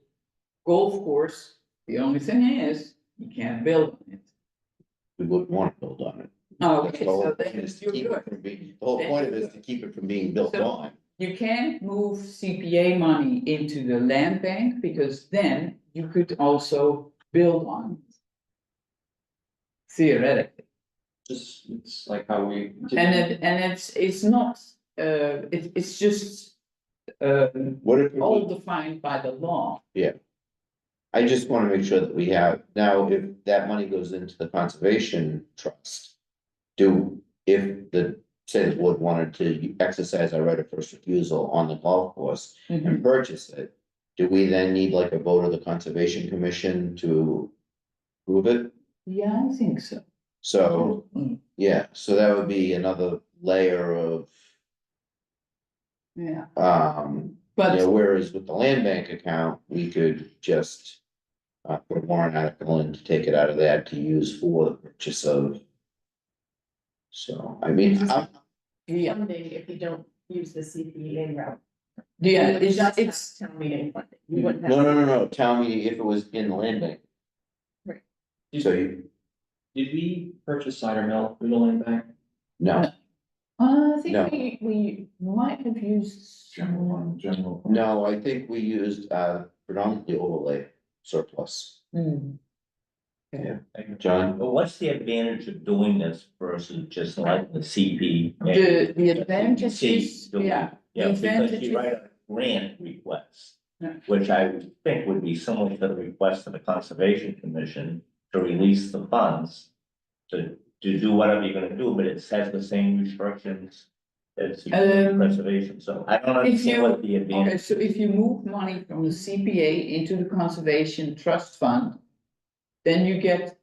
golf course, the only thing is, you can't build on it. We wouldn't want to build on it. Oh, That's okay, the whole so point then is to you're keep it good. from being, the whole point of it is to keep it from being built So- on. You can't move CPA money into the land bank because then you could also build on it. Theoretically, It's like how we. and it's not, it's just. What if, All defined by the law. I just want to make sure that we have, now, if that money goes into the conservation trust. If the, say the board wanted to exercise our right of first refusal on the golf course and purchase it. Do we then need like a vote of the conservation commission to approve it? Yeah, I think so. So, yeah, so that would be another layer of, Yeah, you but know, whereas with the land bank account, we could just. Put a warrant article in to take it out of that to use for the purchase of. So, I mean, yeah, Funding if you don't use the CPA route. yeah, You would just have it's, Town meeting funding. You wouldn't have. no, tell me if it was in the land bank. Right. So you, Did we purchase cider mill through the land bank? no, I No. think we might have used. General. no, I think we used predominantly overlay surplus. Hmm. John, But what's the advantage of doing this versus just like the CP? The advantage is, yeah, Yeah, the because advantage you is- write a grant request. Yeah. Which I would think would be similar to the request of the Conservation Commission to release the funds. To do whatever you're gonna do, but it has the same restrictions as the preservation, so I don't understand what the Okay, advantage. so if you move money from the CPA into the Conservation Trust Fund. Then you get,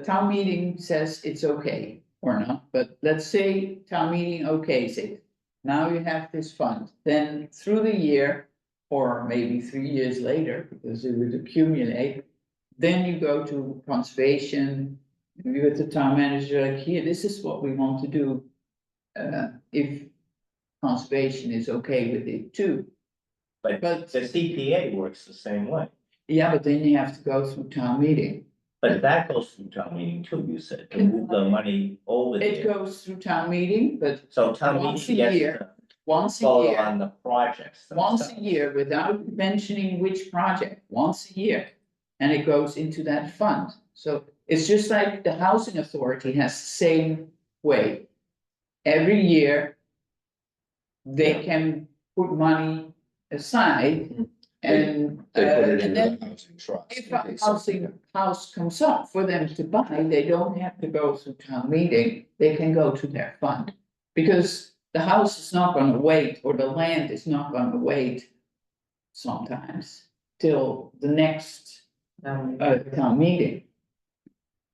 town meeting says it's okay or not, but let's say town meeting okays it. Now you have this fund, then through the year, or maybe 3 years later, because it would accumulate. Then you go to conservation, you with the town manager, like, here, this is what we want to do. If conservation is okay with it too. But But, the CPA works the same way, yeah, but then you have to go through town meeting. but that goes through town meeting too, you said, to move the money over It there. goes through town meeting, but So town once meeting a gets year, to once a vote year, on the projects once a themselves. year, without mentioning which project, once a year. And it goes into that fund. So it's just like the housing authority has the same way. Every year. They can put money aside and. they put it and into then the housing trust. if a house comes up for them to buy, they don't have to go through town meeting, they can go to their fund. Because the house is not gonna wait, or the land is not gonna wait. Sometimes till the next town meeting.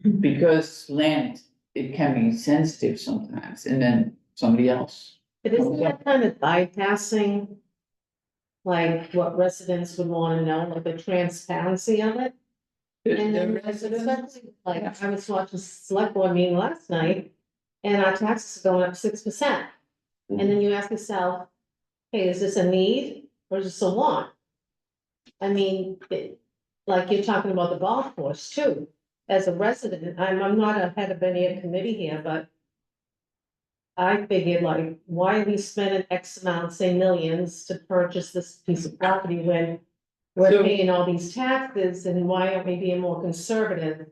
Because land, it can be sensitive sometimes, and then somebody else. But isn't that kind of bypassing? Like what residents would wanna know, like the transparency of it? And then especially, like, I was watching select board meeting last night, and our taxes are going up 6%. And then you ask yourself, hey, is this a need or is this a want? I mean, like you're talking about the golf course too. As a resident, I'm not a head of any committee here, but I figured like, why are we spending X amount, say millions, to purchase this piece of property when we're So- paying all these taxes, and why aren't we being more conservative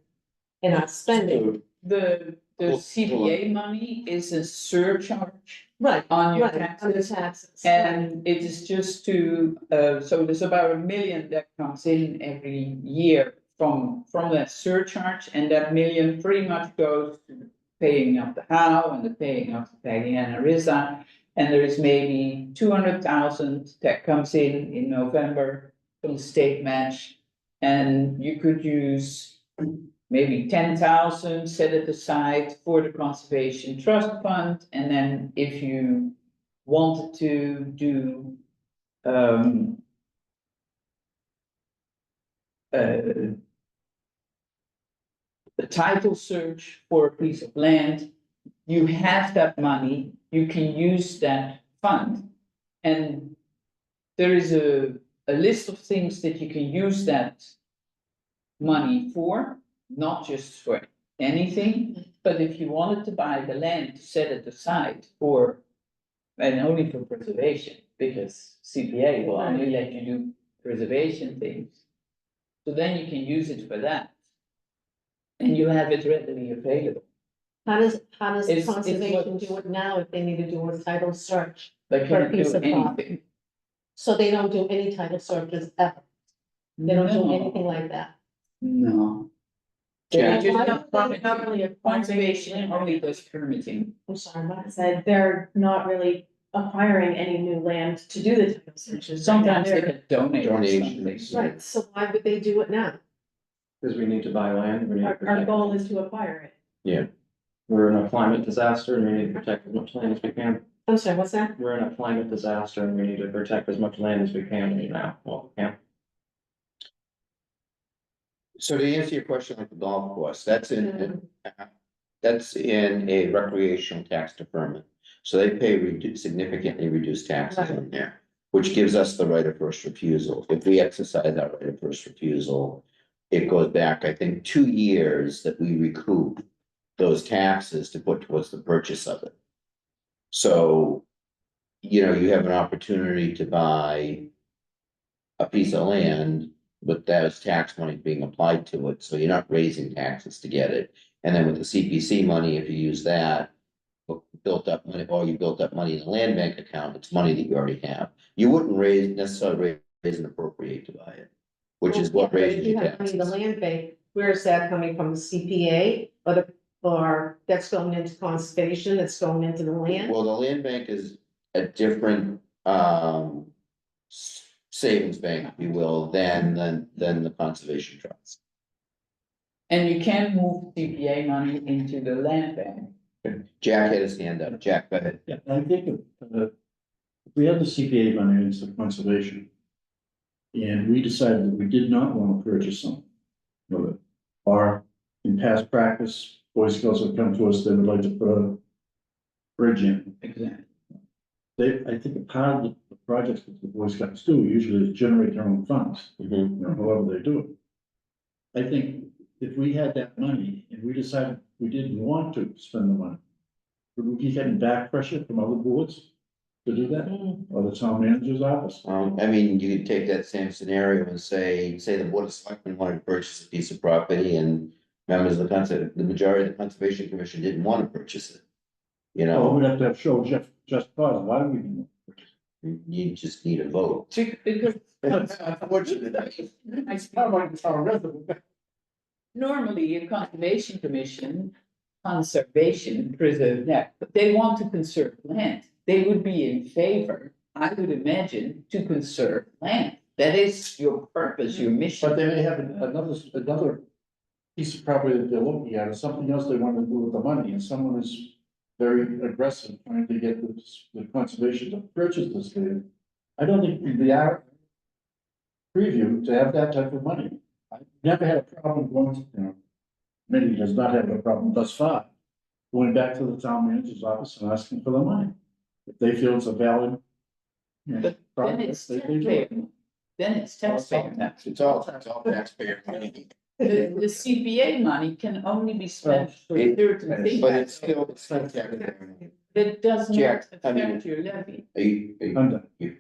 in our spending? The Well, CPA money is a surcharge Right, on your right, on the taxes. taxes. And it is just to, so there's about $1 million that comes in every year from that surcharge, and that million pretty much goes to paying off the Howe and the paying off the Peggy and Arisa. And there is maybe 200,000 that comes in November from the state match. And you could use maybe 10,000, set it aside for the conservation trust fund, and then if you wanted to do uh, a title search for a piece of land, you have that money, you can use that fund. And there is a list of things that you can use that money for, not just for anything, but if you wanted to buy the land, to set it aside for, and only for preservation, because CPA will only let you do preservation things. So then you can use it for that. And you have it readily available. How does It's conservation what- do it now if they need to do a title search? They For a can't piece do of property. anything. So they don't do any title searches ever, they don't do No, anything like that. no. Jack, They're Why just would they not really conservation, only does permitting. I'm sorry, but Said they're not really acquiring any new land to do the title searches. Sometimes they They're- can donate Donations. something. right, so why would they do it now? Because we need to buy land, we need to Our protect. goal is to acquire it. We're in a climate disaster and we need to protect as much land as we can. I'm sorry, what's that? We're in a climate disaster and we need to protect as much land as we can right now, well, we can. So to answer your question on the golf course, that's in a recreational tax deferment. So they pay significantly reduced taxes on there, which gives us the right of first refusal. If we exercise that right of first refusal, it goes back, I think, 2 years that we recoup those taxes to put towards the purchase of it. So, you have an opportunity to buy a piece of land, but there's tax money being applied to it, so you're not raising taxes to get it. And then with the CPC money, if you use that, built up money, or you built up money in the land bank account, it's money that you already have. You wouldn't necessarily raise and appropriate to buy it, which is what Well, yeah, but raises if you your have money in the taxes. land bank, where is that coming from, the CPA, or that's going into conservation, that's going into the land? Well, the land bank is a different, savings bank, if you will, than the conservation trust. And you can move CPA money into the land bank. Jack had his hand up. Jack, go ahead. Yeah, I think if we had the CPA money into conservation. And we decided that we did not want to purchase something with it. Or in past practice, Boy Scouts have come to us, they would like to put a bridge in. Exactly. I think a part of the projects that the Boy Scouts do usually is generate their own funds, however they do it. I think if we had that money and we decided we didn't want to spend the money, would we be getting back pressure from other boards to do that, or the town manager's office? I mean, you could take that same scenario and say the Board of Selectmen wanted to purchase a piece of property and members of the majority of the Conservation Commission didn't want to purchase it. You Oh, know, we'd have to show just cause, why do we? do you just need a vote. Because Unfortunately. It's not like it's our resident. normally a conservation commission, preserve that, but they want to conserve land. They would be in favor, I would imagine, to conserve land. That is your purpose, your mission. But they may have another piece of property that they're looking at, or something else they want to do with the money, and someone is very aggressive trying to get the conservation to purchase this land, I don't think we'd be our preview to have that type of money. I've never had a problem going, many does not have a problem thus far, going back to the town manager's office and asking for the money. If they feel it's a valid. But then project, it's they do taxpayer, it. then it's taxpayer tax. It's all taxpayer money. The CPA money can only be spent for certain things. But it's still taxpayer money. That does not Jack, I mean- affect your levy. I'm done.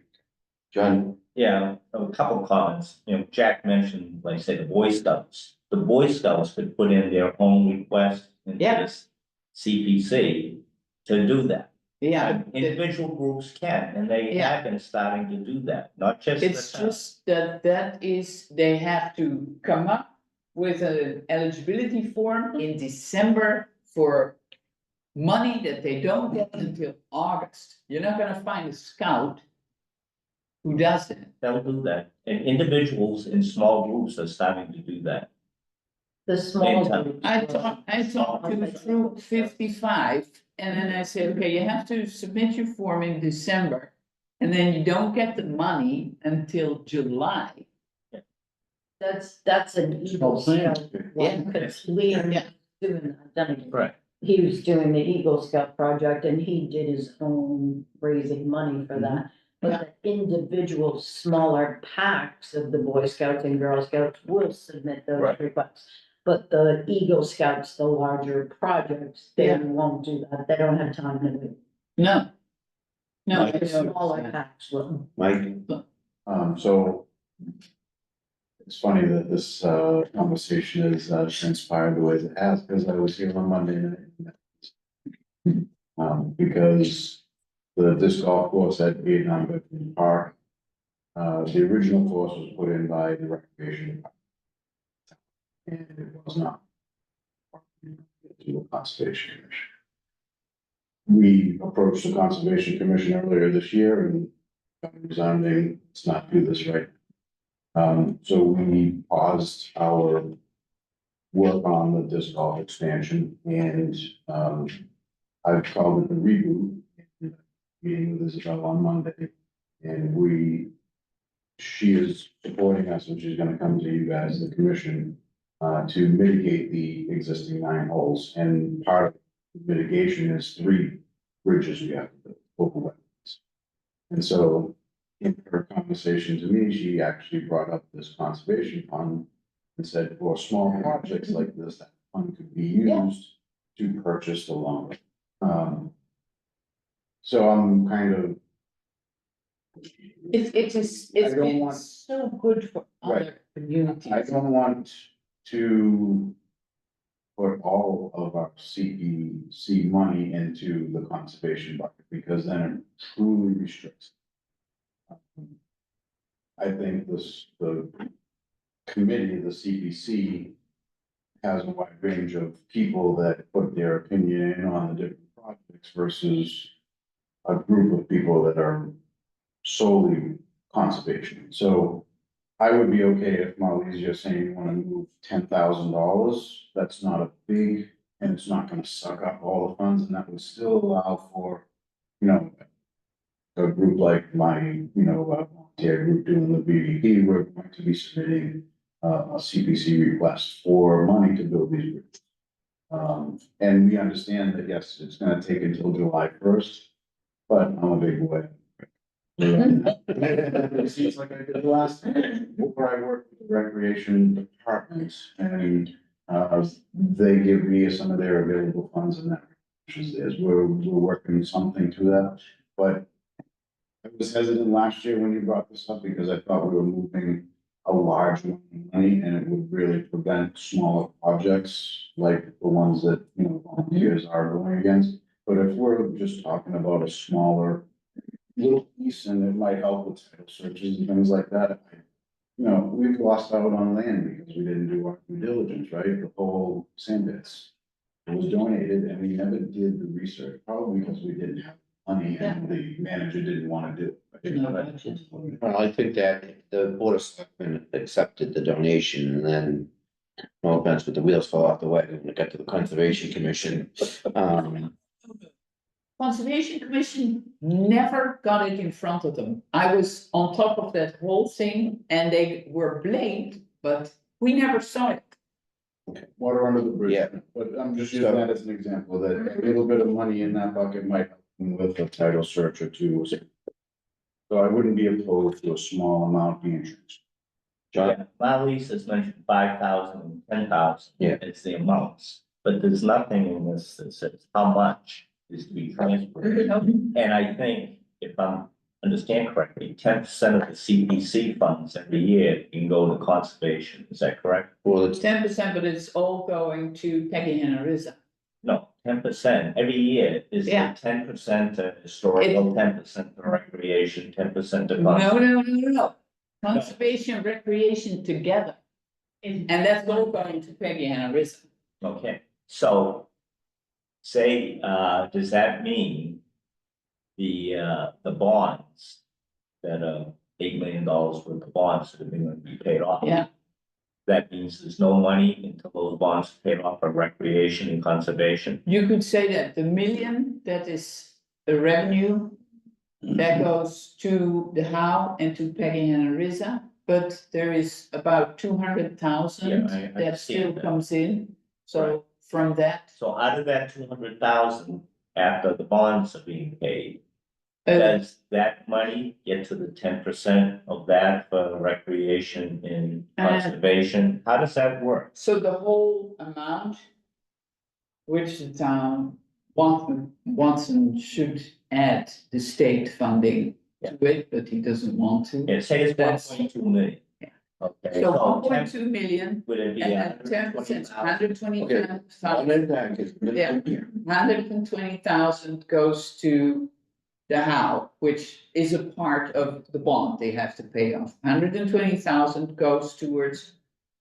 John, Yeah, a couple comments, Jack mentioned, like I say, the Boy Scouts. The Boy Scouts could put in their own request into Yeah. this CPC to do that. Yeah, Individual groups can, and they Yeah. have been starting to do that, not just the it's town. just that is, they have to come up with an eligibility form in December for money that they don't get until August. You're not gonna find a scout who does that. They'll do that, and individuals in small groups are starting to do that. The small Anytime. groups. I talked to Troop 55, and then I said, okay, you have to submit your form in December. And then you don't get the money until July. That's an Eagle plan. Scout one, cause we are Yeah. doing that, done it. Right. He was doing the Eagle Scout project and he did his own raising money for that. But the individual smaller packs of the Boy Scouts and Girl Scouts will submit those Right. requests. But the Eagle Scouts, the larger projects, they Yeah. won't do that, they don't have time to do it. No. No, Like I The know. smaller packs will. Mike, So it's funny that this, conversation is, transpired the way it has, because I was here on Monday night. Because the disc golf course at 800 Park, the original course was put in by the recreation department. And it was not. To the conservation commission. We approached the conservation commission earlier this year and resounding, let's not do this right. So we paused our work on the disc golf expansion and, I've called it the reboot. Meeting with Isabel on Monday and she is supporting us and she's gonna come to you guys, the commission, to mitigate the existing 9 holes. And part of mitigation is 3 bridges we have to build, local wetlands. And so in her conversation to me, she actually brought up this conservation fund and said, for small projects like this, that fund could be used to purchase the lumber. So I'm kind of, It's I don't been want- so good for Right. other communities. I don't want to put all of our CEC money into the conservation bucket, because then it truly restricts. I think the committee, the CPC, has a wide range of people that put their opinion in on the different projects versus a group of people that are solely conservation. So I would be okay if Marley's just saying you wanna move $10,000, that's not a big, and it's not gonna suck up all the funds, and that would still allow for, a group like my, volunteer group doing the BDP, we're going to be submitting a CPC request for money to build these bridges. And we understand that, yes, it's gonna take until July 1st, but I'm a big boy. It seems like I did the last time, where I worked with the recreation department, and, they give me some of their available funds in that. We're working something to that, but I was hesitant last year when you brought this up, because I thought we were moving a large amount of money, and it would really prevent smaller projects like the ones that, volunteers are going against. But if we're just talking about a smaller little piece, and it might help with title searches and things like that. We've lost out on land because we didn't do our due diligence, right? The whole sand bits. It was donated and we never did the research, probably because we didn't have money and the manager didn't wanna do it. well, I think that the board of selectmen accepted the donation and then no offense, but the wheels fall off the wagon when it got to the Conservation Commission. Conservation Commission never got it in front of them. I was on top of that whole thing and they were blamed, but we never saw it. Water under the bridge. Yeah. But I'm just using that as an example, that a little bit of money in that bucket might help them with a title search or two. So I wouldn't be opposed to a small amount being transferred. John, Yeah, my lease has mentioned 5,000 and 10,000. Yeah. It's the amounts, but there's nothing in this that says how much is to be transferred. And I think if I'm understand correctly, 10% of the CPC funds every year can go to conservation. Is that correct? well, it's 10%, but it's all going to Peggy and Arisa. No, 10% every year is Yeah. 10% to historical, 10% to recreation, 10% to. No. Conservation, recreation together. And that's all going to Peggy and Arisa. Okay, so. Say, does that mean? The bonds. That $8 million worth of bonds that are going to be paid off. Yeah. That means there's no money until those bonds are paid off for recreation and conservation. You could say that the million, that is the revenue. That goes to the How and to Peggy and Arisa, but there is about 200,000 Yeah, I that understand still that. comes in. So from that, So out of that 200,000, after the bonds are being paid. uh, Does that money get to the 10% of that for recreation and conservation? How does that work? so the whole amount. Which the town wants and should add the state funding to it, but he doesn't want to. Yeah, say it's That's- 1.2 million. Yeah. Okay, So so 1.2 million would it be and then 10%, 120,000. one impact is. Yeah. 120,000 goes to the How, which is a part of the bond they have to pay off. 120,000 goes towards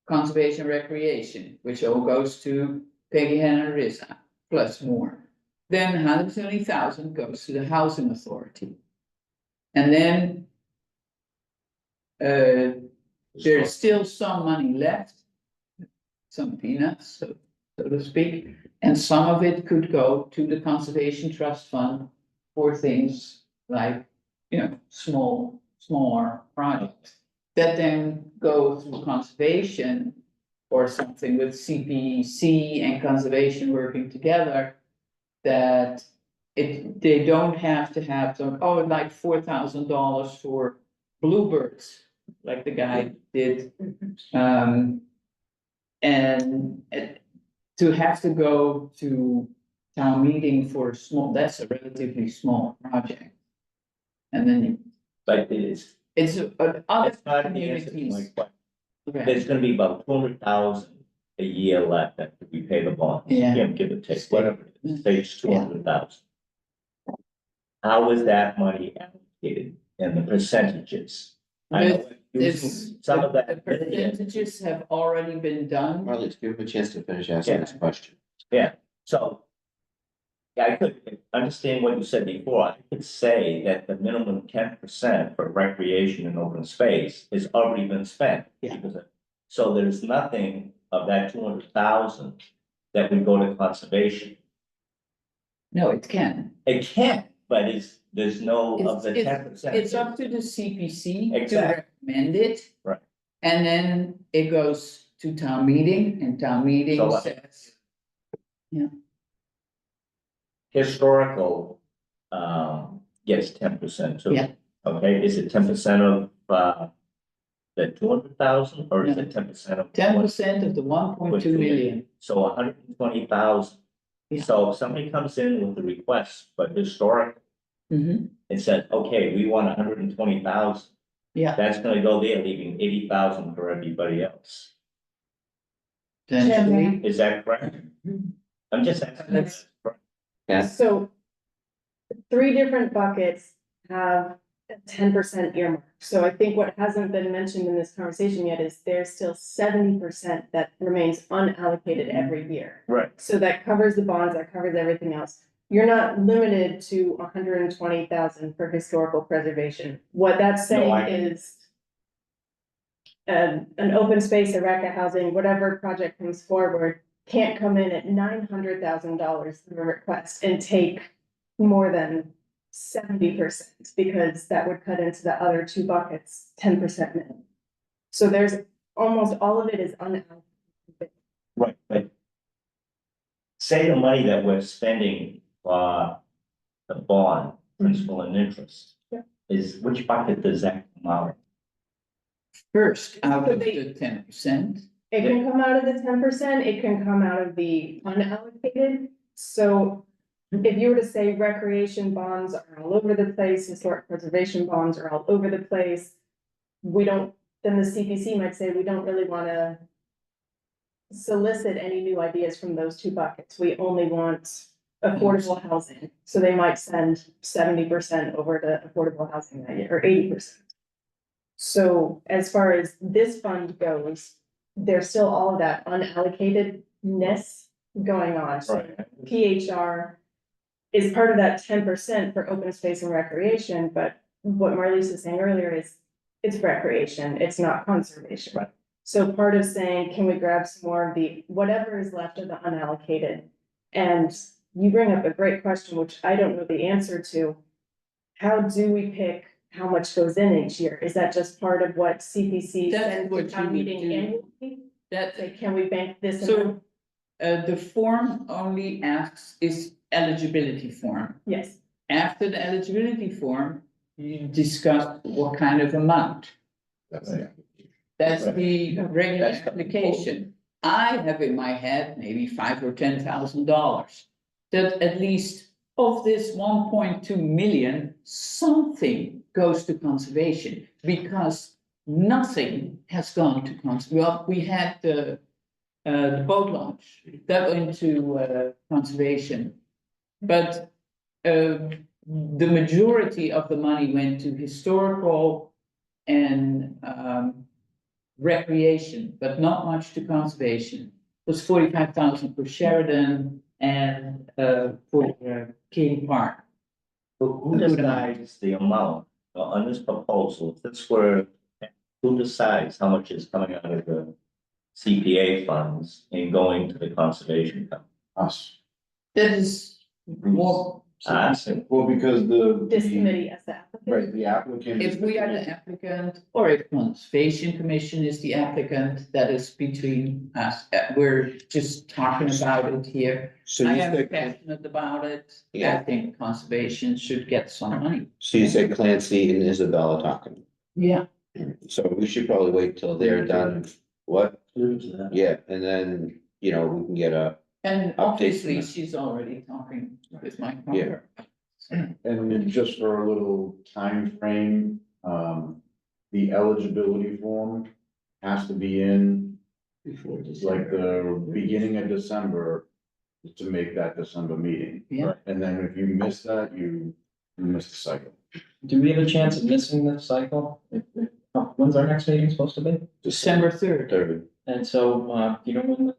conservation recreation, which all goes to Peggy and Arisa, plus more. Then 120,000 goes to the housing authority. And then there's still some money left. Some peanuts, so to speak, and some of it could go to the Conservation Trust Fund for things like, smaller projects. That then go through conservation or something with CPC and conservation working together. That they don't have to have some, like $4,000 for bluebirds, like the guy did. And to have to go to town meeting for a small, that's a relatively small project. And then But it's other not the answer to my communities. question. Okay. There's gonna be about 200,000 a year left after we pay the bonds. Yeah. Give or take, whatever, it is, say it's Yeah. 200,000. How is that money allocated and the percentages? I know using some of The that. percentages have already been done. Marley, give him a chance to finish asking this question. Yeah, so. Yeah, I could understand what you said before. I could say that the minimum 10% for recreation and open space has already been spent. Yeah. So there's nothing of that 200,000 that would go to conservation. No, it can. It can, but there's no of the It's- 10%. It's up to the CPC to Exactly. recommend it. Right. And then it goes to town meeting and town meeting So, says, Historical, gets 10% too. Yeah. Okay, is it 10% of, the 200,000 or is it 10% of? 10% of the 1.2 million. So 120,000. Yeah. So if somebody comes in with a request, but historic, Mhm. and said, okay, we want 120,000. Yeah. That's gonna go there, leaving 80,000 for everybody else. Potentially. Is that correct? I'm just asking. That's- Yeah. So 3 different buckets have a 10% earmark. So I think what hasn't been mentioned in this conversation yet is there's still 70% that remains unallocated every year. Right. So that covers the bonds, that covers everything else. You're not limited to 120,000 for historical preservation. What that's No, saying I- is an open space, a rec housing, whatever project comes forward, can't come in at $900,000 for a request and take more than 70%, because that would cut into the other two buckets, 10% min. So there's, almost all of it is unallocated. Right, but. Say the money that we're spending for the bond, principal and interest. Yeah. Is, which bucket does that come out? First, out So of they- the 10%. It can come out of the 10%, it can come out of the unallocated, so. If you were to say recreation bonds are all over the place, historic preservation bonds are all over the place. We don't, then the CPC might say, we don't really wanna. Solicit any new ideas from those two buckets, we only want affordable housing, so they might send 70% over to affordable housing that year, or 80%. So as far as this fund goes, there's still all of that unallocatedness going on, so Right. PHR. Is part of that 10% for open space and recreation, but what Marliese was saying earlier is, it's recreation, it's not conservation. Right. So part of saying, can we grab some more of the, whatever is left of the unallocated? And you bring up a great question, which I don't know the answer to. How do we pick how much goes in each year? Is that just part of what CPC That's sends what to town you would meeting do. annually? That, Say, can we bank this So- amount? the form only asks is eligibility form. Yes, After the eligibility form, you discuss what kind of amount. That's the That's the regular That's the application. I have in my head maybe $5,000 or $10,000. That at least of this 1.2 million, something goes to conservation, because nothing has gone to well, we had the boat launch, that went to conservation. But the majority of the money went to historical and recreation, but not much to conservation. It was 45,000 for Sheridan and for King Park. But who decides the amount on this proposal, if this were, who decides how much is coming out of the CPA funds and going to the conservation company? Us. That is more, Well, because this committee as the applicant. right, the applicant. is if we are the applicant, or if Conservation Commission is the applicant, that is between us. We're just talking about it here. So I you am said, passionate about it. I Yeah. think conservation should get some money. so you said Clancy and Isabella talking, Yeah. so we should probably wait till they're done, what? Leave it to that. Yeah, and then, we can get a, And Updates obviously, on that. she's already talking with my Yeah. partner. And just for a little time frame, the eligibility form has to be in Before like the beginning of December to make that December meeting. Yeah. And then if you miss that, you miss the cycle. Do we have a chance of missing this cycle? When's our next meeting supposed to be? December 3rd, third, And so, you know, when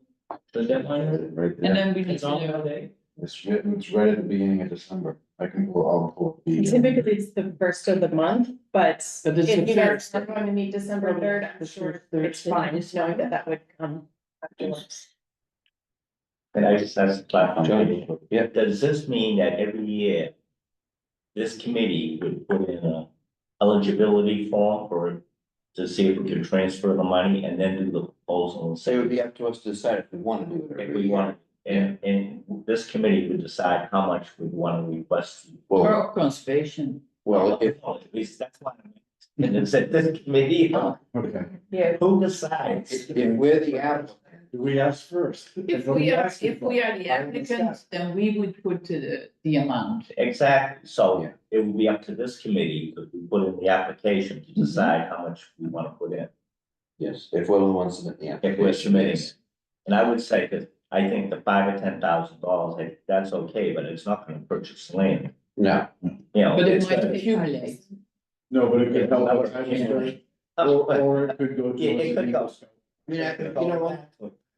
the deadline is? Right and there. then we need It's to on know. that day. It's right at the beginning of December. I can pull, I'll pull the. Typically, it's the first of the month, but But it's if the you guys first. are going to meet December third, I'm The sure first it's Thursday. fine, knowing that that would come afterwards. And I just asked the platform. John, yeah. Does this mean that every year, this committee would put in a eligibility form for, to see if we can transfer the money and then do the proposal and so it would say be up to us to decide if we wanna do it. if we want, and this committee would decide how much we want to request. Well, Or conservation. well, if, At least that's why. And it said this committee, Okay. Yeah. who decides? if we're the applicant, Do we ask first? If we are the applicant, then we would put to the amount. Exactly, so Yeah. it would be up to this committee to put in the application to decide how much we want to put in. yes, if we're the ones that the If we're application submitting. is. And I would say that I think the $5,000 or $10,000, that's okay, but it's not gonna purchase land, No, you know. But it it's might gonna- accumulate. No, but it could help. Yeah, with time study, or it could go to. Yeah, it could go. I mean, what?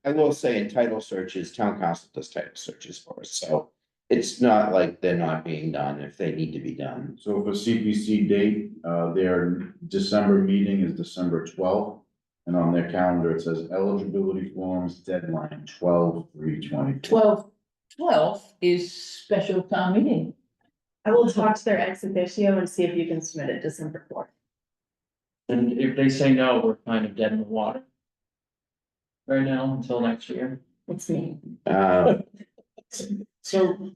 I will say in title searches, town council does title searches for us, so it's not like they're not being done if they need to be done. So for CPC date, their December meeting is December 12th. And on their calendar, it says eligibility forms deadline 12/3/20. 12 is special town meeting. I will talk to their ex officio and see if you can submit it December 4th. And if they say no, we're kind of dead in the water. Right now, until next year. It's me. So.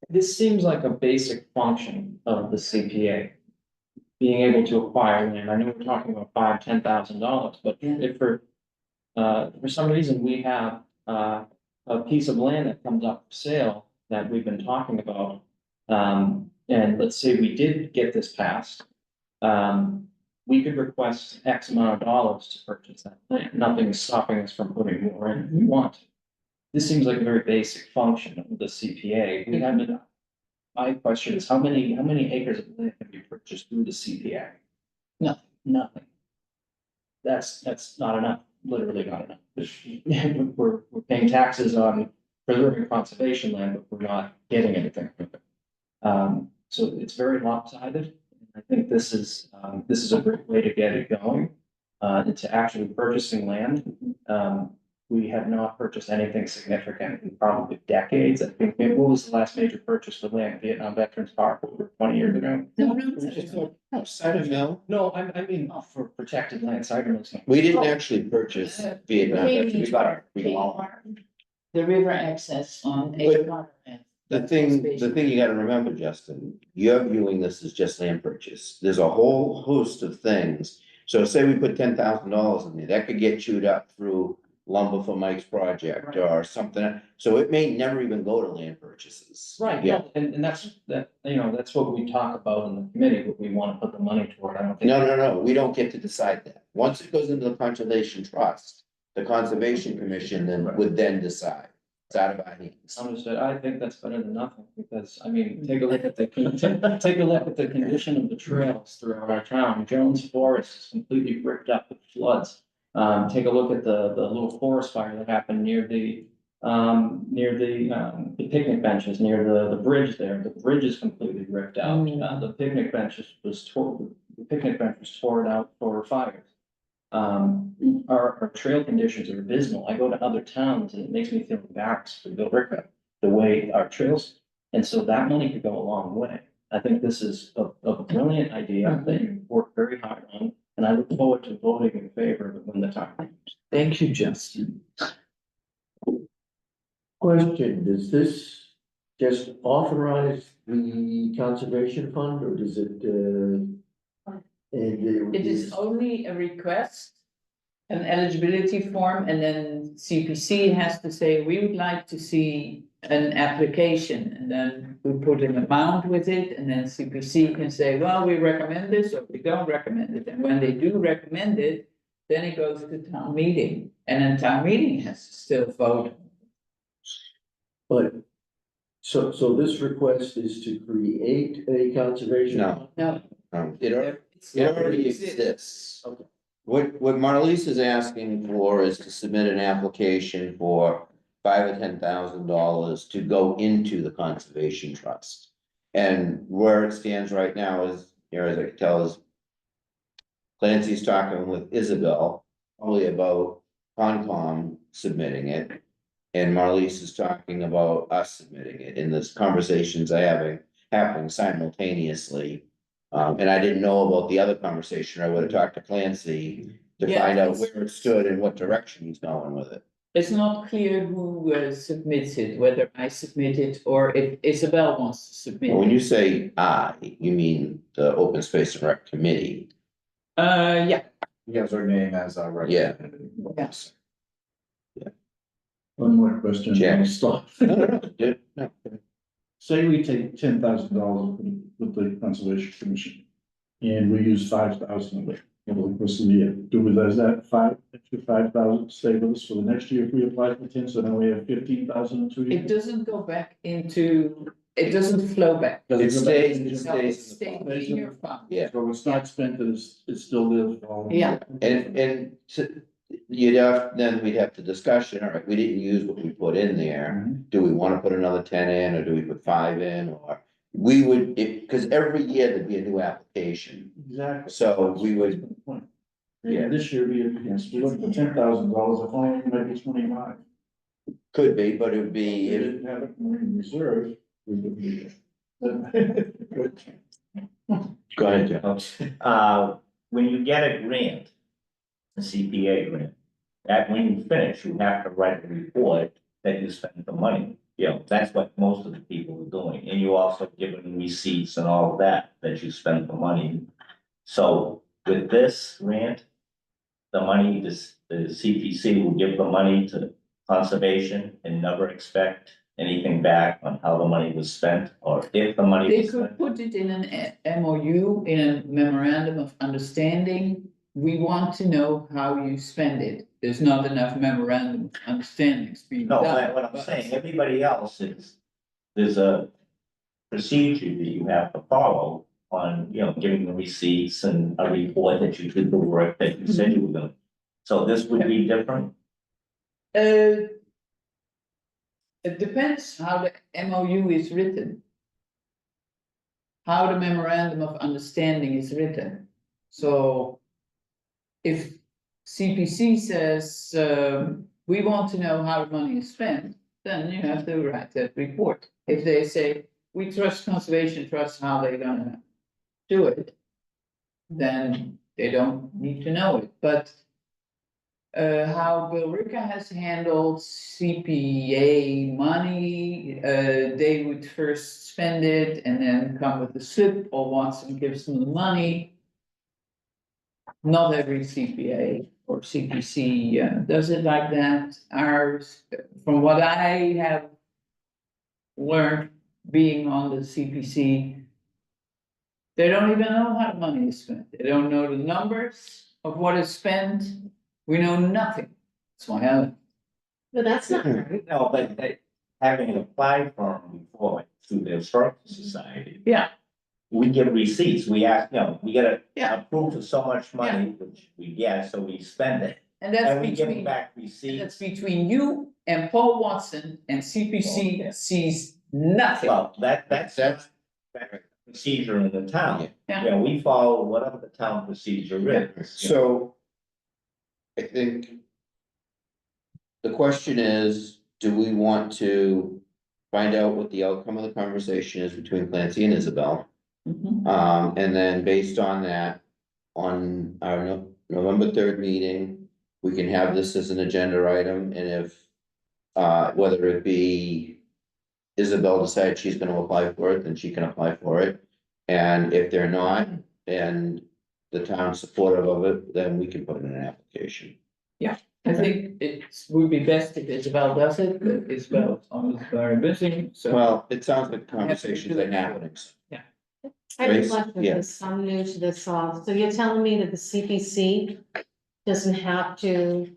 This seems like a basic function of the CPA. Being able to acquire land, I know we're talking about $5,000-10,000, but if for some reason we have, a piece of land that comes up for sale that we've been talking about. And let's say we did get this passed, we could request X amount of dollars to purchase that land, nothing is stopping us from putting more in if we want. This seems like a very basic function of the CPA. We haven't. My question is, how many acres of land have you purchased through the CPA? Nothing. That's not enough, literally not enough. We're paying taxes on preserving conservation land, but we're not getting anything from it. So it's very lopsided. I think this is a great way to get it going, into actually purchasing land. We have not purchased anything significant in probably decades. I think, what was the last major purchase for land? Vietnam Veterans Park over 20 years ago? No. Cider Mill, No, I mean, for protected land, cider mills. we didn't actually purchase Vietnam, we got The river access on. The thing you gotta remember, Justin, you're viewing this as just land purchase. There's a whole host of things. So say we put $10,000 in there, that could get chewed up through lumber for Mike's project or something. So it may never even go to land purchases. Right, Yeah. no, and that's, that's what we talk about in the committee, what we want to put the money toward. I don't think. No, we don't get to decide that. Once it goes into the conservation trust, the conservation commission would then decide. It's out of our hands. Understood. I think that's better than nothing, because, I mean, take a look at the condition of the trails throughout our town. Jones Forest is completely ripped up with floods. Take a look at the little forest fire that happened near the picnic benches, near the bridge there. The bridge is completely ripped out. The picnic bench was torn out for fires. Our trail conditions are abysmal. I go to other towns and it makes me feel embarrassed for Billerica, the way our trails, and so that money could go a long way. I think this is a brilliant idea that you work very hard on, and I look forward to voting in favor of it when the time comes. Thank you, Justin. Question, does this just authorize the conservation fund, or does it, It is only a request, an eligibility form, and then CPC has to say, we would like to see an application, and then we put an amount with it, and then CPC can say, well, we recommend this, or we don't recommend it, and when they do recommend it, then it goes to town meeting, and then town meeting has to still vote. but, so this request is to create a conservation? No. fund? No. It already exists. Okay. What Marliese is asking for is to submit an application for $5,000 or $10,000 to go into the conservation trust. And where it stands right now is, as I can tell, is Clancy's talking with Isabel, only about Concom submitting it. And Marliese is talking about us submitting it, and this conversations happening simultaneously. And I didn't know about the other conversation. I would have talked to Clancy to Yeah, find out it's- where it stood and what direction he's going with it. It's not clear who submits it, whether I submit it or if Isabel wants to submit When it. you say I, you mean the Open Space and Rec Committee. Yeah, He has our name as our representative. Yes. One more question, Jack. I'll stop. No. Say we take $10,000 with the Conservation Commission, and we use 5,000 of it over the course of the year. Does that extra 5,000 stay with us for the next year if we apply for 10, so then we have 15,000 in 2 it years? doesn't go back into, it doesn't flow back. Does It go back stays, into it the- stays. Stay in your fund. Yeah. So it's not spent, it's still there. for all- Yeah. And we'd have to discussion, all right, we didn't use what we put in there. Mhm. Do we wanna put another 10 in, or do we put 5 in, or we would, cause every year there'd be a new application. Exactly. So we would- Yeah. This year, yes, we're looking for $10,000, if only it might be 25. Could be, but it would If be, we if, didn't have it in reserve, we would be. go ahead, Jeff. When you get a grant, a CPA grant, that when you finish, you have to write a report that you spent the money. You know, that's what most of the people are doing, and you also give them receipts and all of that, that you spent the money. So with this grant, the money, the CPC will give the money to conservation and never expect anything back on how the money was spent, or if the money They was could spent. put it in an MOU, in a memorandum of understanding. We want to know how you spend it. There's not enough memorandum of understandings being No, done. that's what I'm but- saying, everybody else is, there's a procedure that you have to follow on, you know, giving the receipts and a report that you did the work that you said you were gonna. So this would be different, It depends how the MOU is written. How the memorandum of understanding is written. So if CPC says, we want to know how the money is spent, then you have to write that report. If they say, we trust Conservation Trust how they're gonna do it, then they don't need to know it, but how Billerica has handled CPA money, they would first spend it and then come with a slip, or Watson gives them the money. Not every CPA or CPC does it like that. Ours, from what I have learned being on the CPC, they don't even know how the money is spent. They don't know the numbers of what is spent. We know nothing. That's why I, But that's not right. no, but having applied for them before, like, through the Historical Society. yeah, We give receipts, we ask, you know, we get a Yeah. approved of so much money, which we get, so we spend it. and that's And we give between, back that's receipts. between you and Paul Watson, and CPC Okay. sees nothing. Well, that's procedure in the town. Yeah. You know, we follow whatever the town procedure is. So I think the question is, do we want to find out what the outcome of the conversation is between Clancy and Isabel? Mhm. And then based on that, on our November 3rd meeting, we can have this as an agenda item, and if, whether it be Isabel decides she's gonna apply for it, then she can apply for it. And if they're not, and the town's supportive of it, then we can put in an application. I think it would be best if Isabel does it, but Isabel's always very busy, so. Well, it sounds like conversations are happening. I have a Grace? question, Yeah. because I'm new to this, so you're telling me that the CPC doesn't have to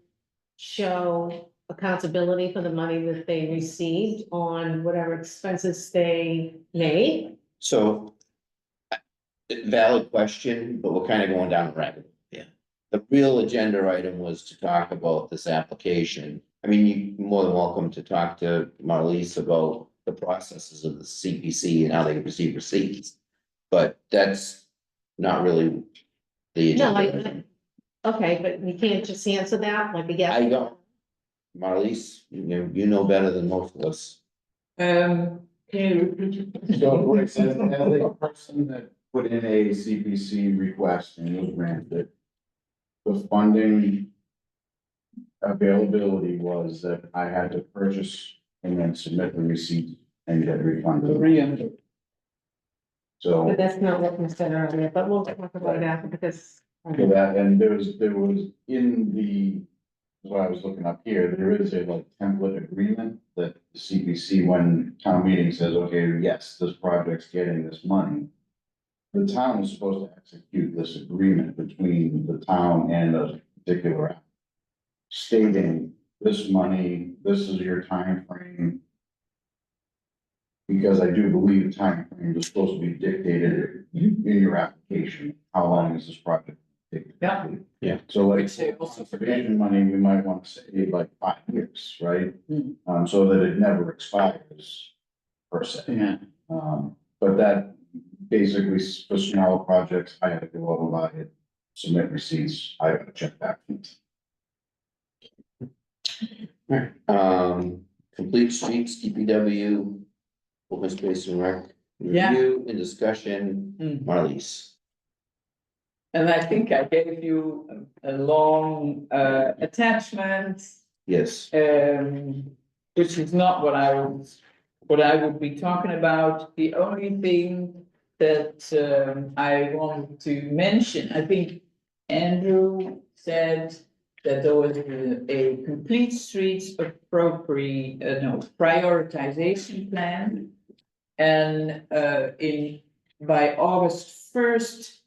show accountability for the money that they received on whatever expenses they made? So. Valid question, but we're kind of going down the rabbit. Yeah. The real agenda item was to talk about this application. I mean, you're more than welcome to talk to Marliese about the processes of the CPC and how they receive receipts. But that's not really the No, agenda. item. Okay, but you can't just answer that, like a yes? I don't. Marliese, you know better than most of us. Can you repeat it? So, as a person that put in a CPC request and was granted, the funding availability was that I had to purchase and then submit the receipt and get refunded. So, But that's not what we said earlier, but we'll talk about it after, because. for that, and there was in the, what I was looking up here, there is a like template agreement that the CPC, when town meeting says, okay, yes, this project's getting this money. The town is supposed to execute this agreement between the town and a particular app, stating this money, this is your time frame. Because I do believe the time frame is supposed to be dictated in your application, how long is this project? take? Yeah. So like, Which they also conservation money, we might want to say like 5 years, right? Hmm. So that it never expires per se. Yeah, But that basically for smaller projects, I had to go over by it submit receipts, I gotta check that. Complete streets, DPW, open space and rec, Yeah. review and discussion, Mm. Marlies. And I think I gave you a long attachment, Yes, which is not what I would be talking about. The only thing that I wanted to mention, I think Andrew said that there was a complete streets prioritization plan. And by August 1st,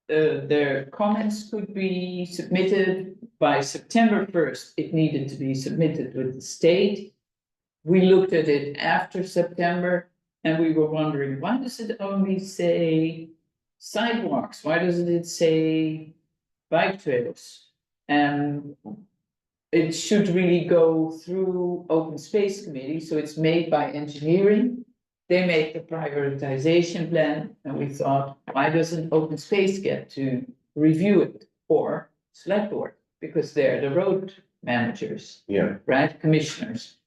their comments could be submitted. By September 1st, it needed to be submitted with the state. We looked at it after September and we were wondering, why does it only say sidewalks? Why doesn't it say bike trails? And it should really go through open space committee, so it's made by engineering. They make the prioritization plan, and we thought, why doesn't open space get to review it, or select board, because they're the road managers, yeah, right, commissioners.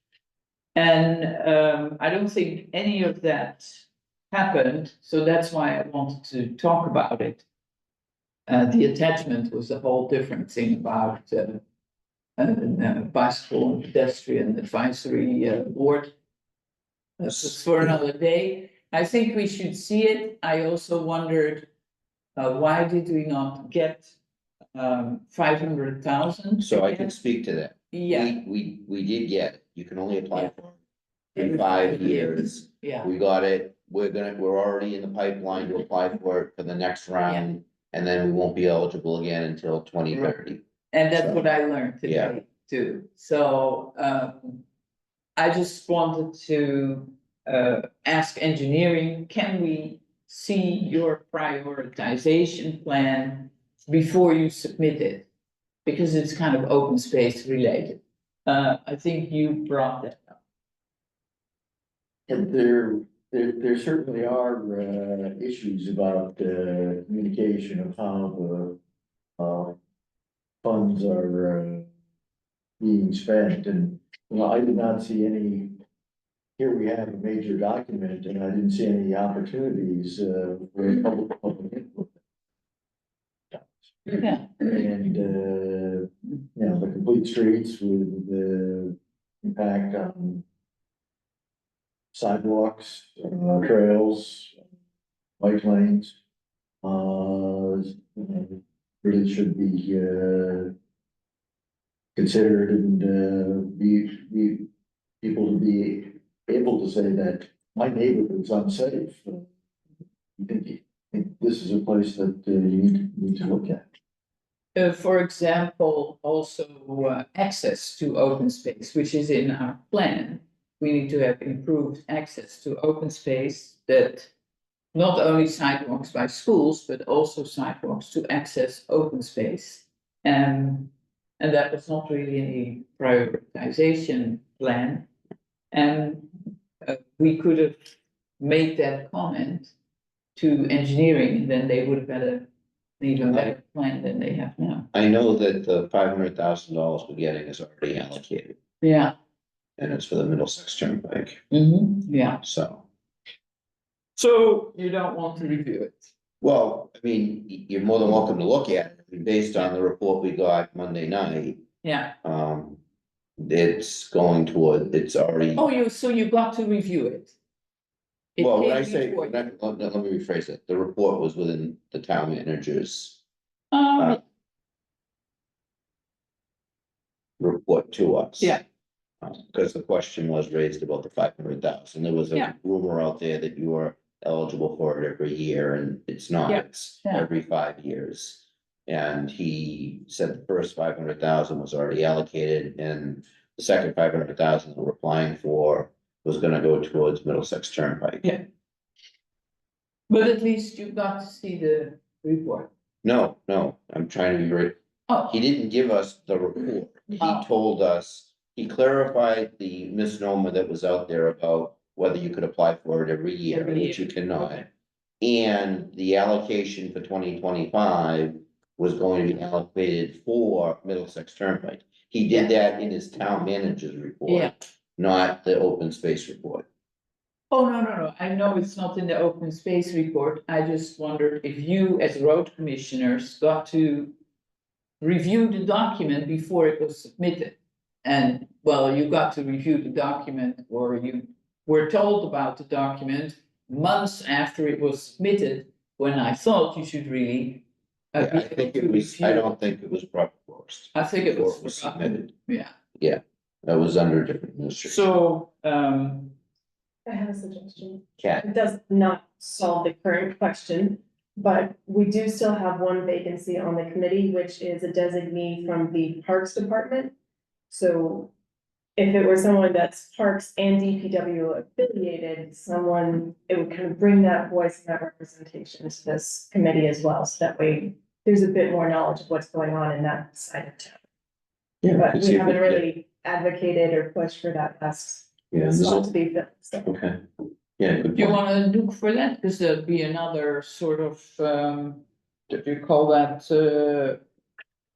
And I don't think any of that happened, so that's why I wanted to talk about it. The attachment was a whole different thing about bicycle and pedestrian advisory board. That's for another day. I think we should see it. I also wondered, why did we not get 500,000? so I can speak to that. Yeah, We did get, it. You can only apply Yeah. for it in 5 years. yeah, We got it, we're already in the pipeline to apply for it for the next round. And then we won't be eligible again until 2030. and that's So, what I learned yeah. today too. So I just wanted to ask engineering, can we see your prioritization plan before you submit it? Because it's kind of open space related. I think you brought that up. And there certainly are issues about communication of how the funds are being spent, and, you know, I did not see any. Here we have a major document, and I didn't see any opportunities for public input. Yeah. And you know, the complete streets with the impact on sidewalks, trails, bike lanes. Really should be considered and be people to be able to say that my neighborhood's unsafe. I think this is a place that you need to look at. For example, also access to open space, which is in our plan. We need to have improved access to open space, that not only sidewalks by schools, but also sidewalks to access open space. And that was not really any prioritization plan. And we could have made that comment to engineering, and then they would have had an even better plan than they have now. I know that the $500,000 we're getting is already allocated, Yeah. and it's for the Middlesex Turnpike, Yeah. so. So you don't want to review it? Well, I mean, you're more than welcome to look at it, I mean, based on the report we got Monday night. Yeah. It's going toward, it's already. Oh, so you got to review it? It Well, when came I say, before you. let me rephrase it, the report was within the town manager's report to us. Yeah. Because the question was raised about the 500,000, there was Yeah. a rumor out there that you were eligible for it every year, and it's not, Yeah. it's Yeah. every 5 years. And he said the first 500,000 was already allocated, and the second 500,000 that we're applying for was gonna go towards Middlesex Turnpike. Yeah. But at least you got to see the report. No, I'm trying to be very, Oh, he didn't give us the report, he Oh. told us, he clarified the misnomer that was out there about whether you could apply for it every year, Every which you year, cannot. okay. And the allocation for 2025 was going to be allocated for Middlesex Turnpike. He did that in his town manager's report. Yeah. Not the open space report. Oh, no, I know it's not in the open space report, I just wondered if you, as road commissioners, got to review the document before it was submitted. And, well, you got to review the document, or you were told about the document months after it was submitted, when I thought you should really. Yeah, be I think able it to was, I review don't think it was proper forced. I think it before was submitted. Yeah, That was under different administration. so, I have a suggestion. Cat, It does not solve the current question, but we do still have one vacancy on the committee, which is a designee from the Parks Department. So if it were someone that's Parks and DPW affiliated, someone, it would kind of bring that voice and that representation to this committee as well. So that way, there's a bit more knowledge of what's going on in that side of town. yeah, But could we see if haven't we- really advocated or pushed for that last Yeah, this spot is, to be filled. So okay, yeah, good you point. wanna look for that, cause there'd be another sort of, what do you call that,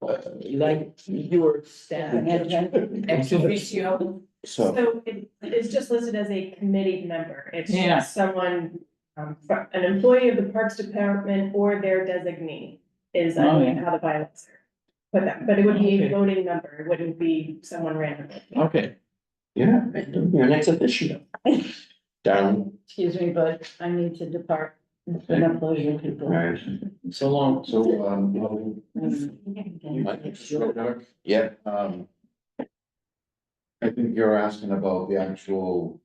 like your staff, ex officio. So, So it's just listed as a committee member. It's Yeah. just someone, an employee of the Parks Department or their designee is, I Oh, believe, yeah. how the bylaws are. But it would be Okay. a voting member. It wouldn't be someone random. Okay. yeah, you're an ex officio. Darling, Excuse me, but I need to depart. It's been a pleasure, people. all right, So long. So, Mm. yeah, I think you're asking about the actual.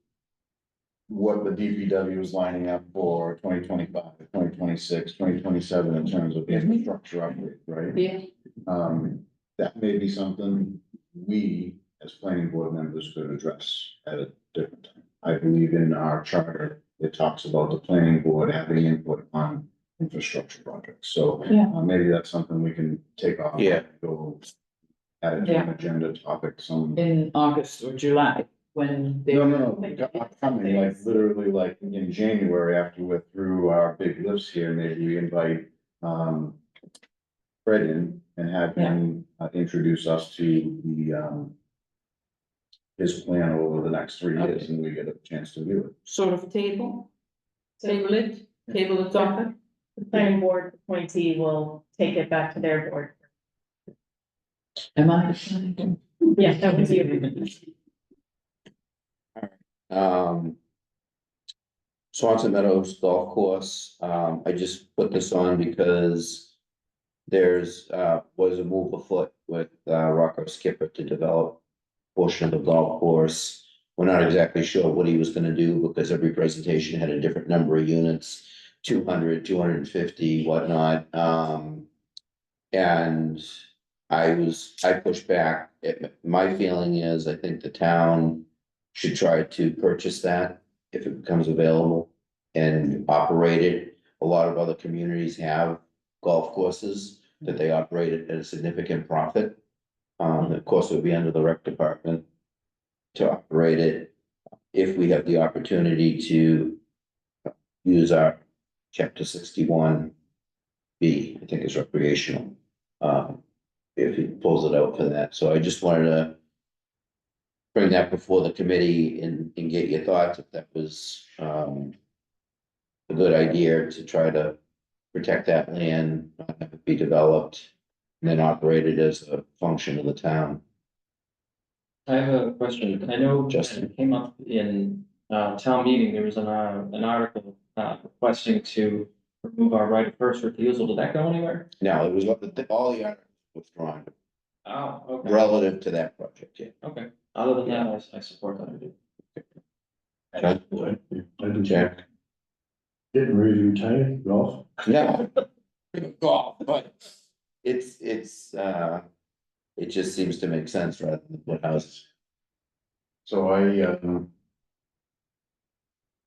What the DPW is lining up for 2025, 2026, 2027 in terms of infrastructure upgrade, right? Yeah. That may be something we, as planning board members, could address at a different time. I believe in our charter, it talks about the planning board having input on infrastructure projects, so. Yeah. Maybe that's something we can take off. Yeah. Go add it to an agenda topic, some. In August or July, when they. No, upcoming, like literally like in January after we're through our big lifts here, maybe we invite, Fred in and have him introduce us to the, his plan over the next 3 years and we get a chance to view it. Sort of table So it, table the topic. the planning board appointee will take it back to their board. Am I? Yeah, that was you. Swanson Meadows Golf Course, I just put this on because there's, was a move afoot with, Rocco Skipper to develop portion of the golf course. We're not exactly sure what he was gonna do because every presentation had a different number of units, 200, 250, whatnot, and I pushed back. My feeling is, I think the town should try to purchase that if it becomes available and operate it. A lot of other communities have golf courses that they operate at a significant profit. Of course, it would be under the rec department to operate it. If we have the opportunity to use our chapter 61B, I think is recreational. If he pulls it out for that, so I just wanted to bring that before the committee and get your thoughts if that was, a good idea to try to protect that land, not have it be developed, and then operated as a function of the town. I have a question. I know Justin. it came up in town meeting, there was an article requesting to remove our right of first refusal. Did that go anywhere? Now, it was all the articles withdrawn Oh, okay, relative to that project, yeah. okay. Other than that, I support that idea. Okay. I do Jack? Didn't review tight golf. No. Golf, but it's, it just seems to make sense rather than put houses. So